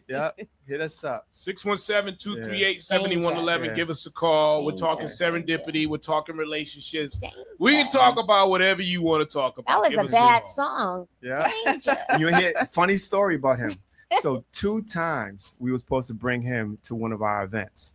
Yep. Hit us up. 617-238-7111. Yeah. Give us a call. We're Danger, talking serendipity. danger. We're talking relationships. Danger. We can talk about whatever you want to talk about. That was Give a us bad call. song. Yeah. Danger. You hear funny story about him. So 2 times we were supposed to bring him to one of our events.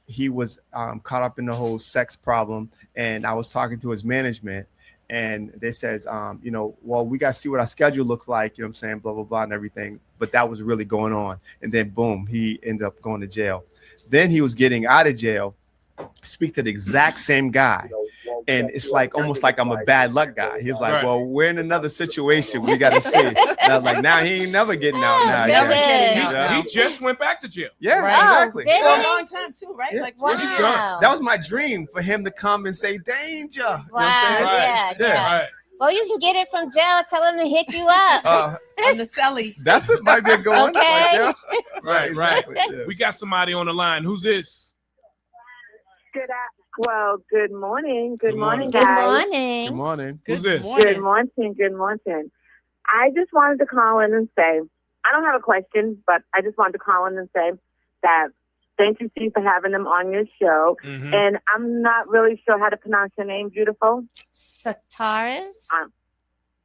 He was caught up in the whole sex problem, and I was talking to his management, and they says, well, we got to see what our schedule looks like, you know what I'm saying, blah, blah, blah, and everything. But that was really going on. And then boom, he ended up going to jail. Then he was getting out of jail, speak to the exact same guy. And it's like almost like I'm a bad luck guy. He's like, well, we're in another situation. We got to see. And I was like, now he ain't never getting out now. Never getting out. He just went back to jail. Yeah, Right. exactly. Did For a he? long time too, right? Yeah. Like Wow. He's done. That was my dream, for him to come and say danger. You know what Wow. I'm saying? Yeah. Yeah. Right. Well, you can get it from jail. Tell him to hit you up. on the celly. That's it. Might be a good one. Okay. Yeah. Right, Exactly. Yeah. We got somebody on the line. Who's this? Good morning. Good morning, Good guys. morning. Good morning. Who's this? Good morning. Good morning. I just wanted to call in and say, I don't have a question, but I just wanted to call in and say that thank you, Steve, for having them on your show. Mhm. And I'm not really sure how to pronounce your name, beautiful. Sataris.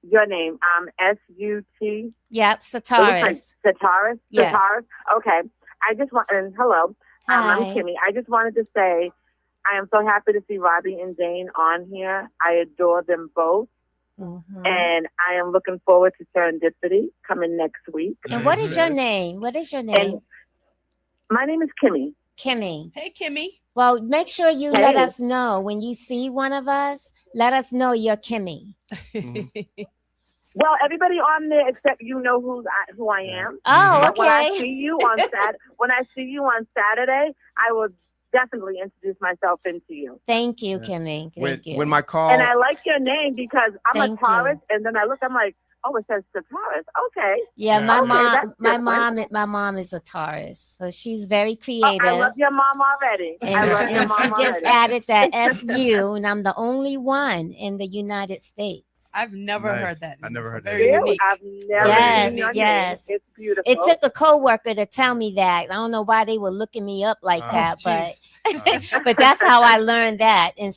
Your name, S-U-T. Yep, It looks like Sataris. Sataris. Yes. Sataris. Okay. I just want, and hello. Hi. I'm Kimmy. I just wanted to say I am so happy to see Robbie and Dane on here. I adore them both. Mhm. And I am looking forward to Serendipity coming next week. And what is your name? What is your name? And my name is Kimmy. Kimmy. Hey, Kimmy. Well, make sure you Hey. let us know when you see one of us. Let us know you're Kimmy. Well, everybody on there except you know who I am. Oh, But when I okay. see you on Saturday, I will definitely introduce myself into you. Thank you, Yeah. Kimmy. Thank you. When my call, And I like your name because I'm Thank a Taurus, and then I look, I'm like, oh, it says Taurus. Okay. Yeah, Yeah. my Okay, mom, that's different. my mom is a Taurus, so she's very Oh, creative. I love your mom already. I and love she, your and she mom just already. added that SU, and I'm the only one in the United States. I've never Nice. heard that. I never heard Very that. Really? unique. I've never Yes, seen your yes. name. It's beautiful. It took a coworker to tell me that. I don't know why they were looking me up like Oh, that, jeez. but that's how I learned that. And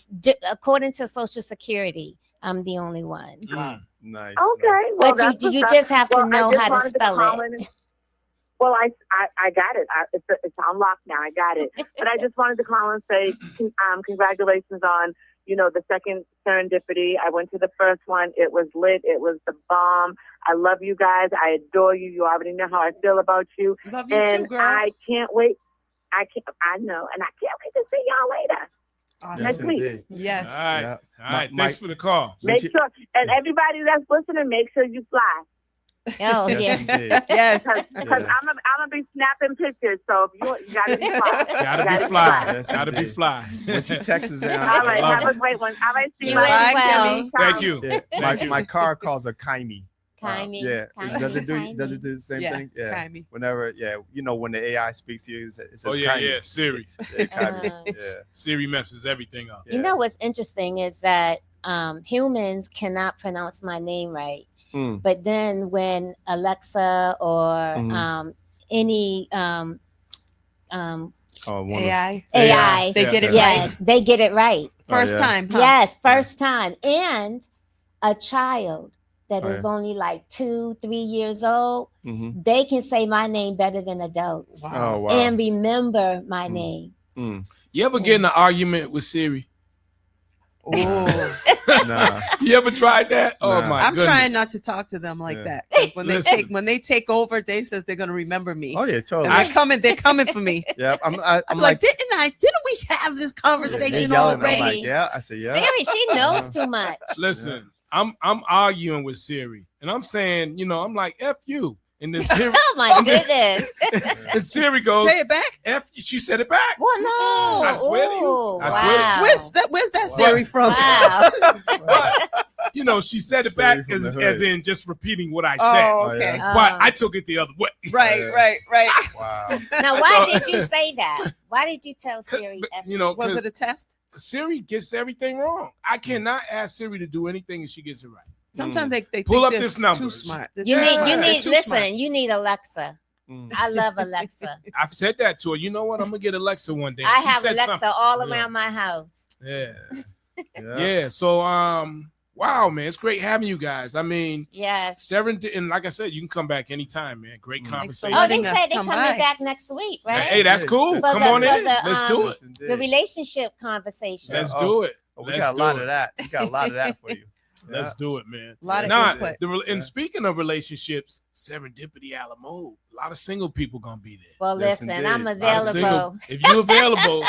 according to Social Security, I'm the only one. Mm. Nice. Okay. Well, But that's you what's just up. have to Well, I know just how to wanted spell call it. in. Well, I got it. It's on lock now. I got it. But I just wanted to call and say congratulations on, the second Serendipity. I went to the first one. It was lit. It was the bomb. I love you guys. I adore you. You already know how I feel about you. Love you And too, girl. I can't wait. I know. And I can't wait to see y'all later. Awesome. Next week. indeed. Yes. All right. Yeah. All right. My- Thanks for the call. Make you- sure. And everybody that's listening, make sure you fly. Oh, Yes, yeah. indeed. Yes. Because Yeah. I'm gonna be snapping pictures. So if you gotta be fly. Gotta You be fly. Yes, Gotta be indeed. fly. When she texts us, All right, love have it. a great one. All right, see You you later. as Bye, well. Kimmy. Thank you. Yeah, my car calls her Kaimi. Kaimi. Yeah. Kaimi, Does it do Kaimi. the same Yeah, thing? Yeah. Kaimi. Whenever, when the AI speaks to you, it says Oh, yeah, Kaimi. yeah. Siri. Yeah, Kaimi. Uh, Yeah. Siri messes everything up. You know what's interesting is that humans cannot pronounce my name right. Mm. But then when Alexa or Mhm. any Oh, one of- AI. AI, They get it yes, they get it right. First yeah. time. Huh? Yes, first time. And a child that Oh, is yeah. only like 2-3 years old, Mhm. they can say my name better than adults Oh, wow. and remember my Mm. name. Mm. You ever get in an argument with Siri? Oh. Nah. You ever tried that? Oh Nah. my I'm goodness. trying not to talk to them like Yeah. that. 'Cause When Listen. when they take over, they says they're gonna remember me. Oh, yeah, totally. And they're coming for me. Yeah, I'm I'm like, didn't we have this they conversation yelling. I'm already? like, yeah. I said, yeah. Siri, she knows too much. Listen, I'm arguing with Siri, and I'm saying, I'm like, F you. And then Siri, Oh my goodness. and Siri goes, Say it back. F. She said it back. Well, no. I swear to you. Ooh, I swear to you. wow. Where's that Siri from? Wow. But she said it Siri back from the hood. as in just repeating what I said. Oh, okay. yeah. But I took it the other way. Right. Wow. Now, why did you say that? Why did you tell Siri? Was 'cause it a test? Siri gets everything wrong. I cannot ask Siri to do anything and she gets it right. Sometimes they Pull think up they're this number. Too smart. They're You too need, smart. you They're need. too Listen, smart. you need Alexa. I love Alexa. I've said that to her. You know what? I'm gonna get Alexa one day. I She have said Alexa something. all around my house. Yeah. Yeah. So wow, man, it's great having you guys. I mean, Yes. and like I said, you can come back anytime, man. Great conversation. Oh, they Letting us said they're come coming by. back next week, right? Hey, that's cool. For Come the- on for in. the, Let's do it. The relationship conversation. Let's Oh. do it. We Let's got a do lot it. of that. We got a lot of that for you. Let's do it, man. A lot of Nah, input. and speaking of relationships, Serendipity Ala Mode. A lot of single people gonna be there. Well, Yes, listen, indeed. I'm A lot of available. If you're available,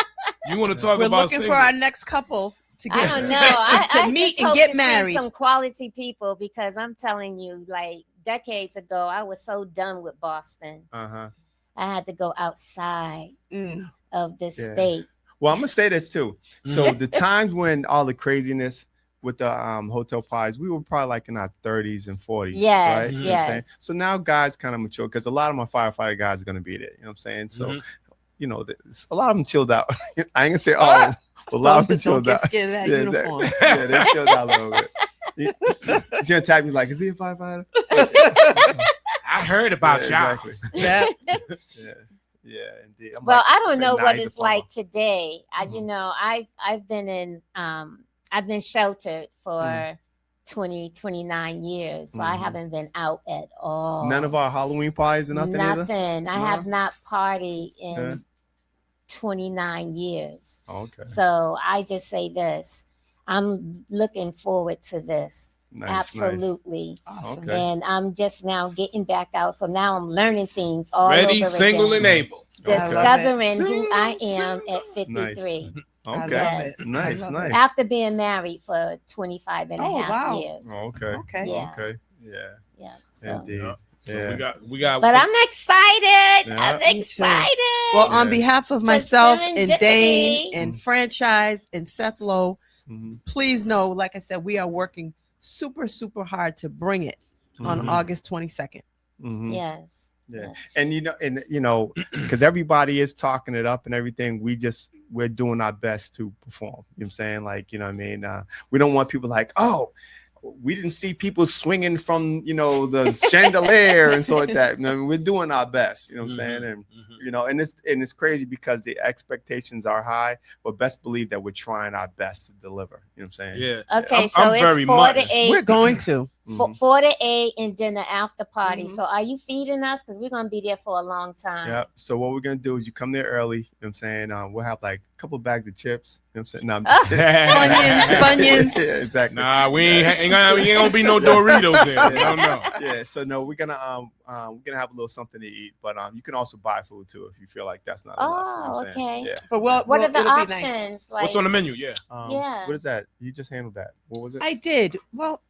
you want to talk We're about looking single. for our next couple to get I don't know. I meet just and hope get to see married. some quality people, because I'm telling you, like decades ago, I was so done with Boston. Uh-huh. I had to go outside Mm. of this Yeah. state. Well, I'm gonna say this too. So the times when all the craziness with the hotel parties, we were probably like in our 30s and 40s. Yes, right? You know what I'm saying? yes. So now guys kind of mature because a lot of my firefighter guys are gonna be there. You know what I'm saying? So, Mhm. a lot of them chilled out. I ain't gonna say all, but a lot of them Don't chilled get out. scared of that Yeah, uniform. exactly. Yeah, they chilled out a little bit. He's gonna tag me like, is he a firefighter? I heard about Yeah, y'all. exactly. Yeah. Yeah, indeed. I'm Well, like, I don't it's know like what nice it's diploma. like today. Mhm. I've been in I've been sheltered for Mhm. 29 years. So I Mhm. haven't been out at all. None of our Halloween parties or nothing either? Nothing. I No? have not partied in Yeah. 29 years. Oh, okay. So I just say this. I'm looking forward to this. Nice, Absolutely. Awesome. Okay. And I'm just now getting back out. So now I'm learning things all Ready, over single, again. and able. Okay. Discovering who Single, I am single. at 53 I love Okay. it. I Nice, love nice. it. after being married for 25 and a Oh, half wow. years. Oh, okay. Okay. Yeah. Okay. Yeah. Yeah. So. Indeed. Yeah. So Yeah. we got. But I'm excited. Yeah. I'm Me too. excited. Well, on Yeah. behalf of myself and serendipity. Dane and Mhm. Franchise and Seth Lowe, Mhm. please know, like I said, we are working super, super hard to bring it on Mhm. August 22nd. Mhm. Yes. Yeah. Yes. And because everybody is talking it up and everything, we're doing our best to perform. You know what I'm saying? Like, you know what I mean? We don't want people like, oh, we didn't see people swinging from, the chandelier and so like that. We're doing our best, you know what I'm saying? And, and it's crazy because the expectations are high, but best believe that we're trying our best to deliver. You know what I'm saying? Yeah. Okay, so it's very 4 much. to 8. We're going to. Mhm. 4 to 8 and then the after party. Mhm. So are you feeding us? Because we're gonna be there for a long time. Yeah. So what we're gonna do is you come there early. You know what I'm saying? We'll have like a couple of bags of chips. You know what I'm saying? No, I'm just kidding. Funyuns. Yeah, exactly. Nah, we ain't gonna be no Doritos there. No, no. Yeah. So no, we're gonna have a little something to eat, but you can also buy food too if you feel like that's not enough. You know Oh, what I'm saying? okay. Yeah. But What are the it'll options? be nice. Like What's on the menu? Yeah. Yeah. What is that? You just handled that. What was it? I did. Well,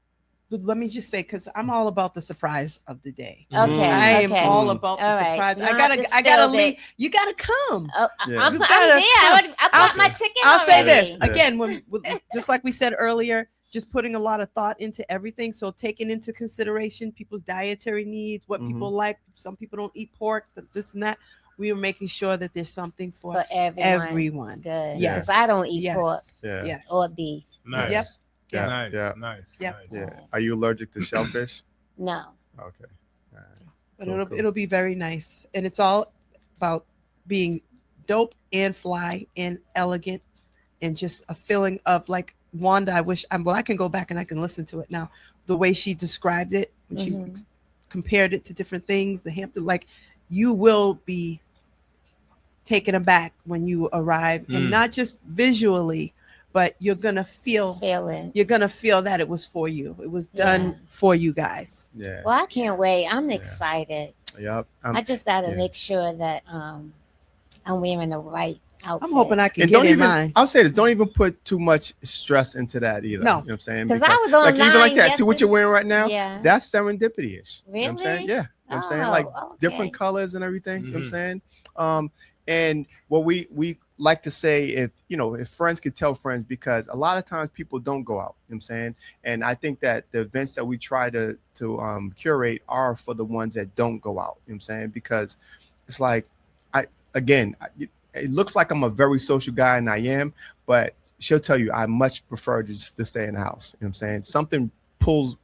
let me just say, because I'm all about the surprise of the day. Okay. I am okay. all about the All right. surprise. Not I gotta distilled leave. it. You gotta come. Oh, Yeah. I'm You there. gotta I I'll bought my ticket. I'll say already. this Yeah. again, just like we said earlier, just putting a lot of thought into everything. So taking into consideration people's dietary needs, what Mhm. people like. Some people don't eat pork, this and that. We are making sure that there's something for For everyone. everyone. Good. Yes. Because I don't eat Yes. pork Yeah. Yes. or beef. Nice. Yep. Yeah. Nice. Yeah. Nice. Yep. Nice. Yeah. Are you allergic to shellfish? No. Okay. All right. But Cool, it'll cool. it'll be very nice, and it's all about being dope and fly and elegant, and just a feeling of like Wanda. I can go back and I can listen to it now. The way she described it, when Mhm. she compared it to different things, the Hampton, like you will be taken aback when you arrive, and not just visually, but you're gonna feel Feeling. that it was for you. It was done Yeah. for you guys. Yeah. Well, I can't wait. I'm Yeah. excited. Yep. I just got to yeah. make sure that I'm wearing the right outfit. I'm hoping I can And get don't in even, mine. I'll say this, don't even put too much stress into that either. No. You know what I'm saying? Because I was online. like even like that. See what yesterday. you're wearing right now? Yeah. That's serendipity-ish. You know what I'm saying? Really? Yeah. You know what I'm saying? Oh, Like okay. different colors and everything. You know what I'm Mhm. saying? And what we like to say, if friends could tell friends, because a lot of times people don't go out. You know what I'm saying? And I think that the events that we try to curate are for the ones that don't go out. You know what I'm saying? Because it's like, it looks like I'm a very social guy, and I am, but she'll tell you I much prefer just to stay in the house. You know what I'm saying? Something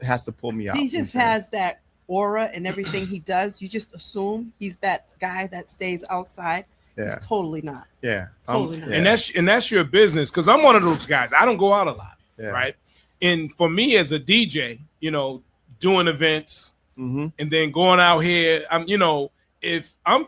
has to pull me out. He you know just what I'm saying? has that aura and everything he does. You just assume he's that guy that stays outside. Yeah. He's totally not. Yeah. Totally not. Yeah. And that's your business, because I'm one of those guys. I don't go out a lot, Yeah. right? And for me as a DJ, doing events Mm-hmm. and then going out here, if I'm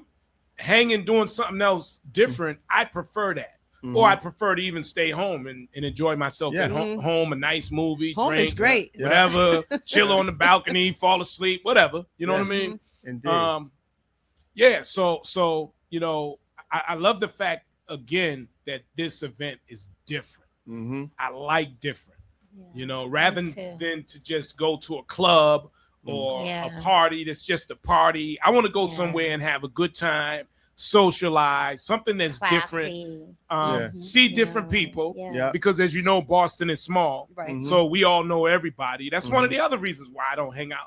hanging doing something else different, I prefer that. Mm-hmm. Or I prefer to even stay home and enjoy myself Yeah. at home, a nice movie, Home drink, is great. Yeah. whatever, chill on the balcony, fall asleep, whatever. You know Yeah. what I mean? Indeed. Yeah. So I love the fact again that this event is different. Mm-hmm. I like different. Yeah. Rather Me too. than to just go to a club or Yeah. a party that's just a party. I want to go Yeah. somewhere and have a good time, socialize, something that's different. Classy. Yeah. See different people. Yeah. Yeah. Because as you know, Boston is small. Right. Mhm. So we all know everybody. That's one of the other reasons why I don't hang out.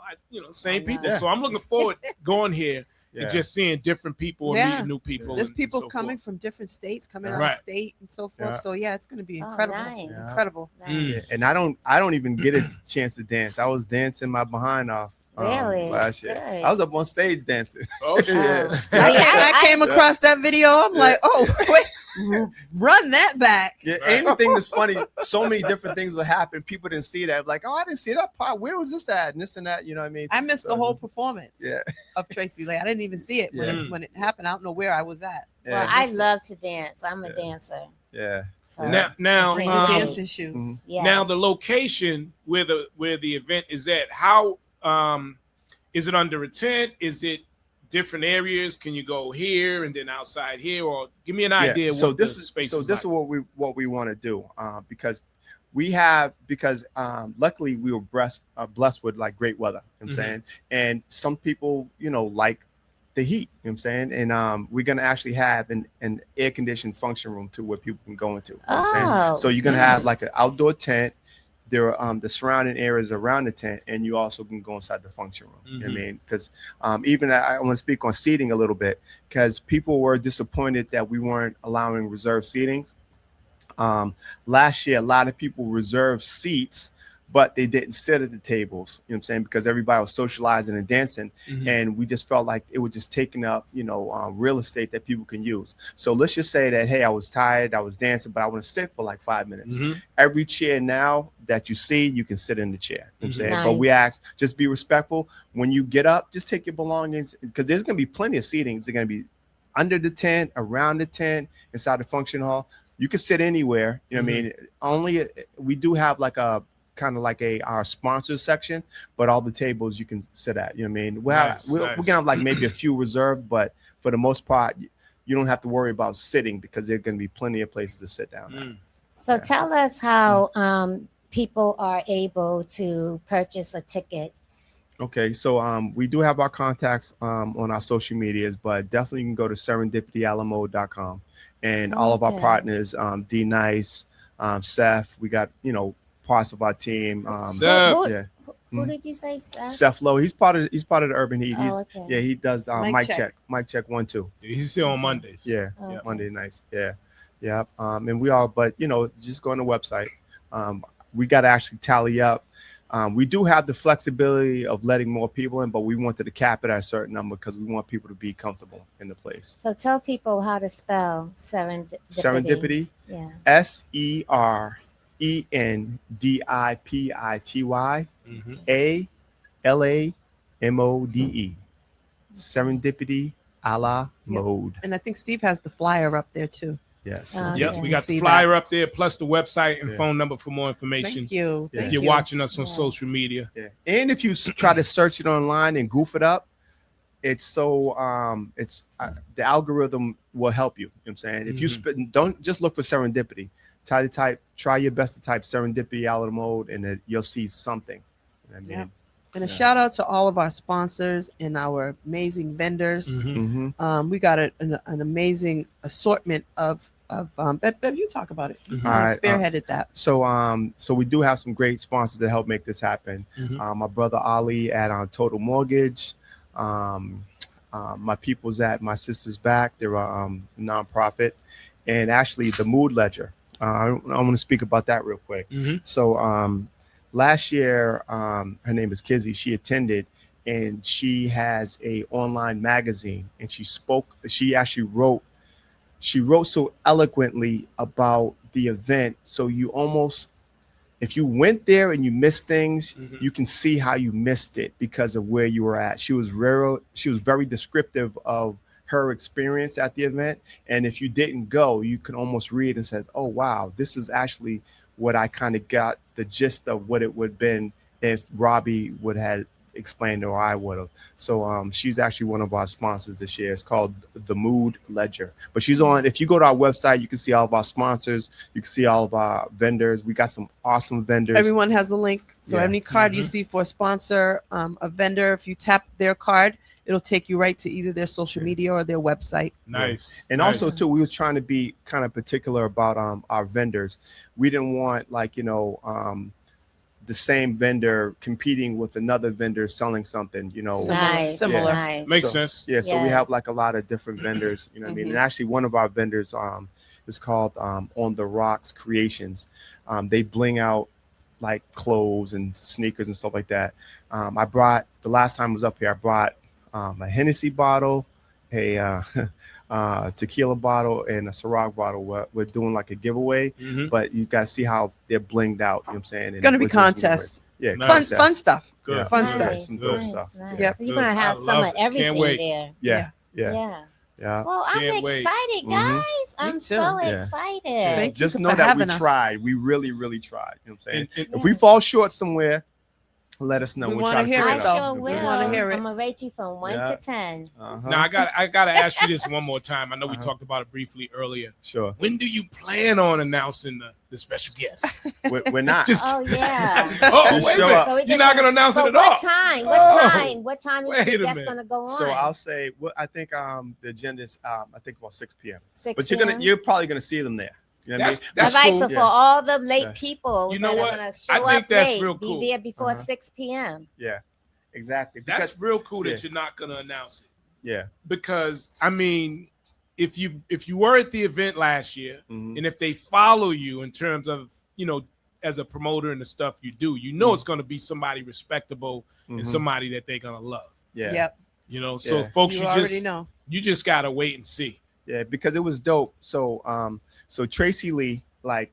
Same I people. know. So I'm looking forward going here Yeah. and just seeing different people and Yeah. meeting new people. There's and people so coming forth. from different states, coming out Right. of state and so forth. Yeah. So yeah, it's going to be Oh, incredible. nice. Yeah. Incredible. Nice. Mm. And I don't even get a chance to dance. I was dancing my behind off Really? last year. Good. I was up on stage dancing. Oh, shit. Yeah. I came across that video. I'm Yeah. like, oh, wait, run that back. Yeah, anything that's funny, so many different things will happen. People didn't see that. Like, oh, I didn't see that part. Where was this at? And this and that. You know what I mean? I missed So the whole just- performance Yeah. of Tracy Lay. I didn't even see it Yeah. when it happened. I don't know where I was at. Well, Yeah. I love to dance. I'm a Yeah. dancer. Yeah. So Now, Bring The it dancing shoes. Mhm. yes. now the location where the event is at, how is it under a tent? Is it different areas? Can you go here and then outside here, or give me an idea? So what this the is space so is this like. is what we want to do because luckily we were blessed with like great weather. You know what I'm saying, and some people like the heat. You know what I'm saying, and we're gonna actually have an air conditioned function room too where people can go into. You know what I'm saying? Oh, So you're gonna have nice. like an outdoor tent. There are the surrounding areas around the tent, and you also can go inside the function room. You know what I mean, because even I want to speak on seating a little bit because people were disappointed that we weren't allowing reserved seatings. Last year, a lot of people reserved seats, but they didn't sit at the tables. You know what I'm saying, because everybody was socializing and dancing, and we just felt like it was just taking up real estate that people can use. So let's just say that, hey, I was tired, I was dancing, but I want to sit for like 5 minutes. Every chair now that you see, you can sit in the chair. You know what I'm saying? But we Nice. ask, just be respectful. When you get up, just take your belongings, because there's going to be plenty of seatings. They're going to be under the tent, around the tent, inside the function hall. You can sit anywhere. You know what I mean? Only we do have like a kind of like our sponsor section, but all the tables you can sit at. You know what I mean? We're gonna have like maybe a few reserved, but for the most part, you don't have to worry about sitting because there's going to be plenty of places to sit down. at. So Yeah. tell us how people are able to purchase a ticket. Okay, so we do have our contacts on our social medias, but definitely you can go to serendipityalamode.com and all of our Okay. partners, D Nice, Seth, we got parts of our team. Seth. Yeah, Who did you say, Seth? Seth Lowe, he's part of the Urban Heat. Oh, okay. Yeah, he does Mic mic check. check 1 2. He's still on Mondays. Yeah, Okay. Monday nights. Yeah. And we all, but just go on the website. We got to actually tally up. We do have the flexibility of letting more people in, but we wanted to cap it at a certain number because we want people to be comfortable in the place. So tell people how to spell serendipity. Serendipity, Yeah. SERENDIPITY ALAMODE. Serendipity Ala Mode. And I think Steve has the flyer up there too. Yes. Yep, Okay. we got See the that. flyer up there, plus the website and Yeah. phone number for more information. Thank you. Yeah. If Thank you're you. watching us on Yes. social media, Yeah. And if you try to search it online and goof it up, it's so it's the algorithm will help you. You know what I'm saying? If you don't just look for serendipity. Try your best to type Serendipity Ala Mode, and you'll see something. I mean, yeah. And a shout out to all of our sponsors and our amazing vendors. We got an amazing assortment of Bev, you talk about it. You spearheaded that. So we do have some great sponsors that help make this happen. My brother Ali at Total Mortgage. My people's at My Sister's Back. They're a nonprofit, and actually the Mood Ledger. I want to speak about that real quick. So last year, her name is Kizzy. She attended, and she has a online magazine, and she actually wrote so eloquently about the event. So you almost, if you went there and you missed things, you can see how you missed it because of where you were at. She was very descriptive of her experience at the event, and if you didn't go, you could almost read and says, oh wow, this is actually what I kind of got the gist of what it would have been if Robbie would have explained or I would have. So she's actually one of our sponsors this year. It's called the Mood Ledger, but she's on, if you go to our website, you can see all of our sponsors, you can see all of our vendors. We got some awesome vendors. Everyone has a link, so any card you see for a sponsor, a vendor, if you tap their card, it'll take you right to either their social media or their website. Nice. And also too, we was trying to be kind of particular about our vendors. We didn't want the same vendor competing with another vendor selling something, similar. Makes sense. Yeah. So we have like a lot of different vendors, you know what I mean? And actually one of our vendors is called On the Rocks Creations. They bling out like clothes and sneakers and stuff like that. I brought, the last time I was up here, I brought a Hennessy bottle, a tequila bottle, and a Ciroc bottle. We're doing like a giveaway, but you guys see how they're blinged out. You know what I'm saying? It's gonna be contests. Yeah, nice. Fun stuff. Good. Fun Nice, stuff. nice, stuff. nice. Yep. So you're gonna have I some love of it. Can't everything wait. there. Yeah. Well, I'm Can't wait. excited, guys. I'm too. so Yeah. excited. Thank you Just for know that we having us. tried. We really, really tried. You know what I'm saying? And- If we fall short somewhere, let us know. We We'll wanna try to hear figure it, it though. out. I sure You know will. what I'm wanna hear it. I'm gonna rate you from 1 to 10. Now I gotta ask you this one more time. I know we talked about it briefly earlier. Sure. When do you plan on announcing the special guest? We're not. Just Oh yeah. oh, Just wait a show minute. up. So we You're just not gonna announce it at what all. time? Oh. What time is Wait the a guest minute. gonna go on? So I'll say, I think the agenda is I think about 6 p.m. 6 But p.m.? you're probably gonna see them there. You know what I mean? That's All right, cool. so Yeah. for all the late Yeah. people You know that what? are gonna show I think up that's late, real cool. be there before Uh-huh. 6 p.m. Yeah, exactly. That's Because- real cool that yeah. you're not gonna announce it. Yeah. Because I mean, if you were at the event last year, Mhm. and if they follow you in terms of as a promoter and the stuff you do, it's going to be somebody respectable and Mhm. somebody that they're gonna love. Yeah. Yep. So Yeah. folks, You already know. you just gotta wait and see. Yeah, because it was dope. So Tracy Lee, like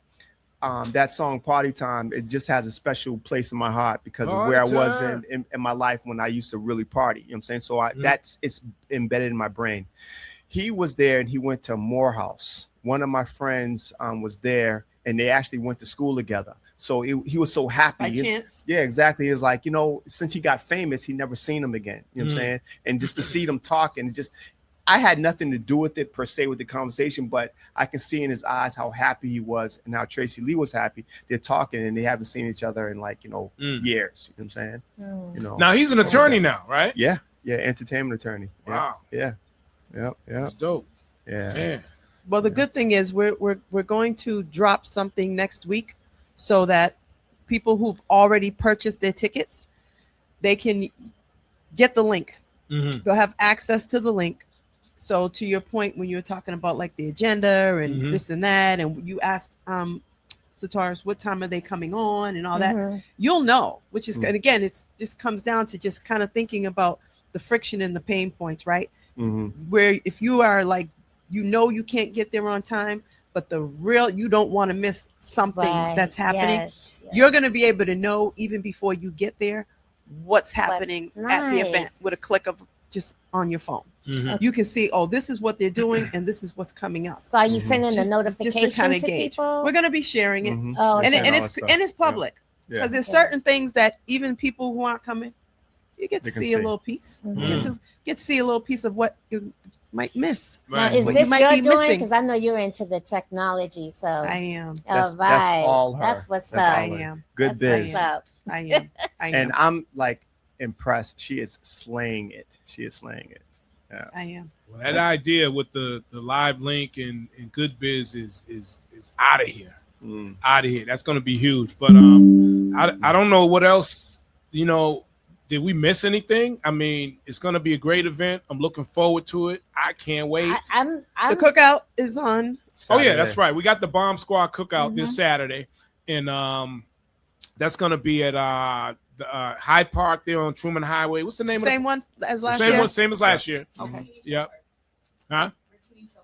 that song Party Time, it just has a special place in my heart because of where I Party was time. in my life when I used to really party. You know what I'm saying? So it's embedded in my brain. He was there and he went to Morehouse. One of my friends was there and they actually went to school together. So he was so happy. By chance. Yeah, exactly. He was like, since he got famous, he never seen him again. You know what I'm saying? And just to see them talking, I had nothing to do with it per se with the conversation, but I can see in his eyes how happy he was and how Tracy Lee was happy. They're talking and they haven't seen each other in years. You know what I'm saying? Now he's an attorney now, right? Yeah, entertainment attorney. Wow. Yeah. That's dope. Yeah. Yeah. Well, the good thing is we're going to drop something next week so that people who've already purchased their tickets, they can get the link. Mhm. They'll have access to the link. So to your point, when you were talking about like the agenda and this and that, and you asked Sataris, what time are they coming on and all that, you'll know, which is, and again, it's just comes down to just kind of thinking about the friction and the pain points, right? Where if you are like, you can't get there on time, but you don't want to miss something that's happening. Yes. You're going to be able to know even before you get there what's happening at the event Nice. with a click of just on your phone. You can see, this is what they're doing and this is what's coming up. So are you sending the Just notification to kind of to gauge. people? We're going to be sharing it. Oh, And okay. it's public Yeah. because there's certain things that even people who aren't coming, you get to see a little piece. You get to see a little piece of what you might miss. Now, is this might your be doing? missing. Because I know you're into the technology. So I am. That's right. all her. That's what's That's up. all I her. am. Good That's biz. what's up. I am. I am. And I'm like impressed. She is slaying it. She is slaying it. Yeah. I am. Well, that idea with the live link and Good Biz is out of here. Out of here. That's going to be huge. But I don't know what else, you know. Did we miss anything? I mean, it's going to be a great event. I'm looking forward to it. I can't wait. The cookout is on Saturday. Oh, yeah, that's right. We got the Bomb Squad cookout this Saturday. And that's going to be at the Hyde Park there on Truman Highway. What's the name of it? Same one as last year? Same as last year. Okay. Yep. Huh?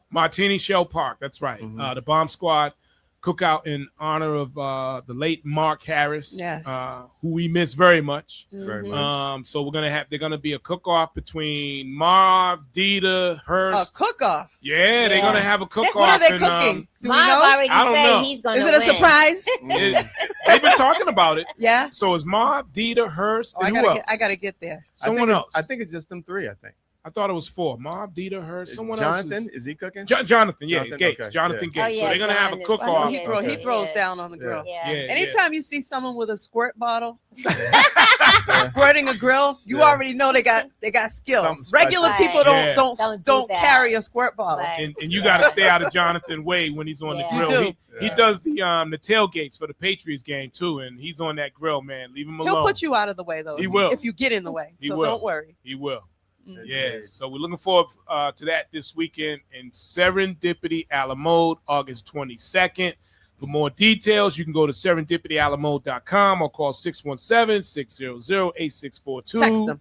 Martini Shell Park. That's right. The Bomb Squad cookout in honor of the late Mark Harris, who we miss very much. Very much. So they're gonna be a cook-off between Marv, Dita, Hurst. A cook-off. Yeah, they're gonna have a cook-off. What are they cooking? Do we Marv know? already I don't said know. he's gonna Is it win. a surprise? They've been talking about it. Yeah. So it's Marv, Dita, Hurst, and who else? I gotta get there. Someone else. I think it's just them three. I think. I thought it was 4. Marv, Dita, Hurst, someone Jonathan, else. is he cooking? Jonathan, yeah, Jonathan, Gates. okay, Jonathan yeah. Gates. Oh, So they're gonna have a John is- cook-off. He throws down on the grill. Yeah. Anytime you see someone with a squirt bottle squirting a grill, you already know they got skills. Something special. Regular Right. people Yeah. don't do that. carry a squirt bottle. Right. And you got to stay out of Jonathan way when he's on Yeah. the You grill. do. He does the tailgates for the Patriots game too, and he's on that grill, man. Leave him alone. He'll put you out of the way though. He will. if you get in the way. He so will. don't worry. He will. Mm. Yeah. So we're looking forward to that this weekend in Serendipity Ala Mode, August 22nd. For more details, you can go to serendipityalamode.com or call 617-600-8642. Text them.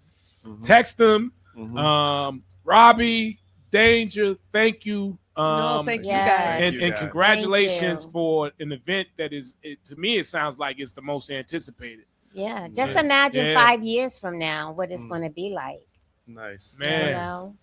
Text them. Mhm. Robbie, Danger, thank you. No, thank you Yes. guys. And, you, and guys. congratulations Thank you. for an event that is, to me, it sounds like it's the most anticipated. Yeah. Just Yes. imagine Yeah. 5 years from now what it's going to be like. Nice. Man. You know?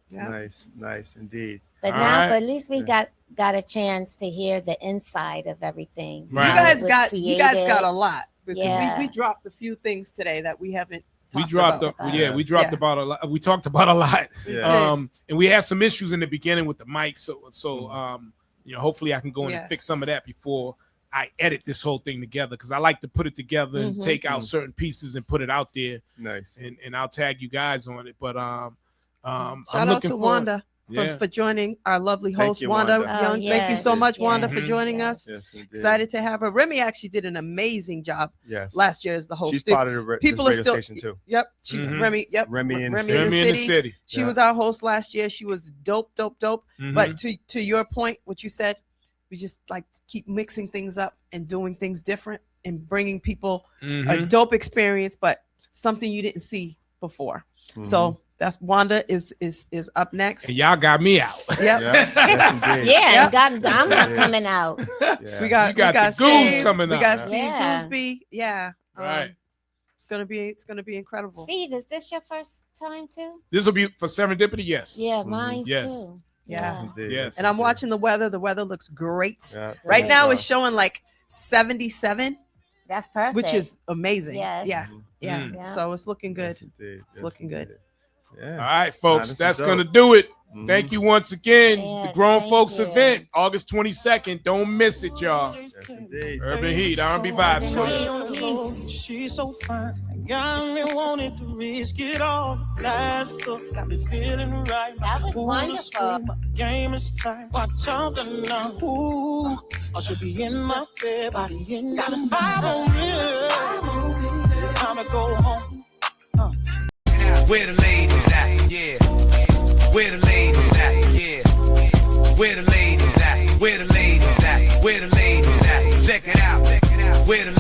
Yeah. Nice indeed. But All now, right. but at least we got a chance to hear the inside of everything. Right. You How it guys was got you guys created. got a lot because Yeah. we dropped a few things today that we haven't We talked dropped about. we dropped Yeah. about a lot. We talked about a lot. Yeah. And we had some issues in the beginning with the mic. So you know, hopefully I can go in and Yes. fix some of that before I edit this whole thing together, because I like to put it together and take out certain pieces and put it out there, Nice. and I'll tag you guys on it. But I'm Shout out looking to forward- Wanda Yeah. for joining our lovely Thank host, you, Wanda Wanda. Young. Oh, Thank you so yes, much, Wanda, yes, for joining us. Yes, indeed. Excited to have her. Remy actually did an amazing job Yes. last year as the host. She's part of the People this are radio still station too. Yep, she's Mhm. Remy. Yep, Remy in the Remy City. Remy in the city. She Yeah. was our host last year. She was dope. Mhm. But to your point, what you said, we just like to keep mixing things up and doing things different and bringing people a Mhm. dope experience, but something you didn't see before. Mhm. So that's Wanda is up next. And y'all got me out. Yep. Yeah, yes, indeed. Yeah, Yep. I'm not Yeah. coming out. Yeah. We got You got the goons Steve, coming we up. got Steve Yeah. Gooseby. Yeah. Right. It's gonna be incredible. Steve, is this your first time too? This will be for Serendipity. Yes. Yeah, mine Yes. too. Yeah. Indeed. Yes. And I'm watching the weather. The weather looks great. Yeah. Right Great. now it's showing like 77, That's perfect. which is amazing. Yes. Yeah. Mhm. Yeah. Mm. Yeah. So it's looking good. Yes, indeed. It's looking good. indeed. All Yeah. right, folks. this is That's dope. gonna do it. Mhm. Thank you once again. The Yes, Grown thank Folks you. event, August 22nd. Don't miss it, y'all. Yes, indeed. Urban Heat, R&B Vibes. She's so fine, got me wanting to risk it all. Last look, got me feeling right. That was Ooh, wonderful. my game is tight. Watch out now. Ooh, I should be in my bed, body in got a vibe on me. It's time to go home. Where the ladies at? Yeah. Where the ladies at? Yeah. Where the ladies at? Where the ladies at? Where the ladies at? Check it out. Where the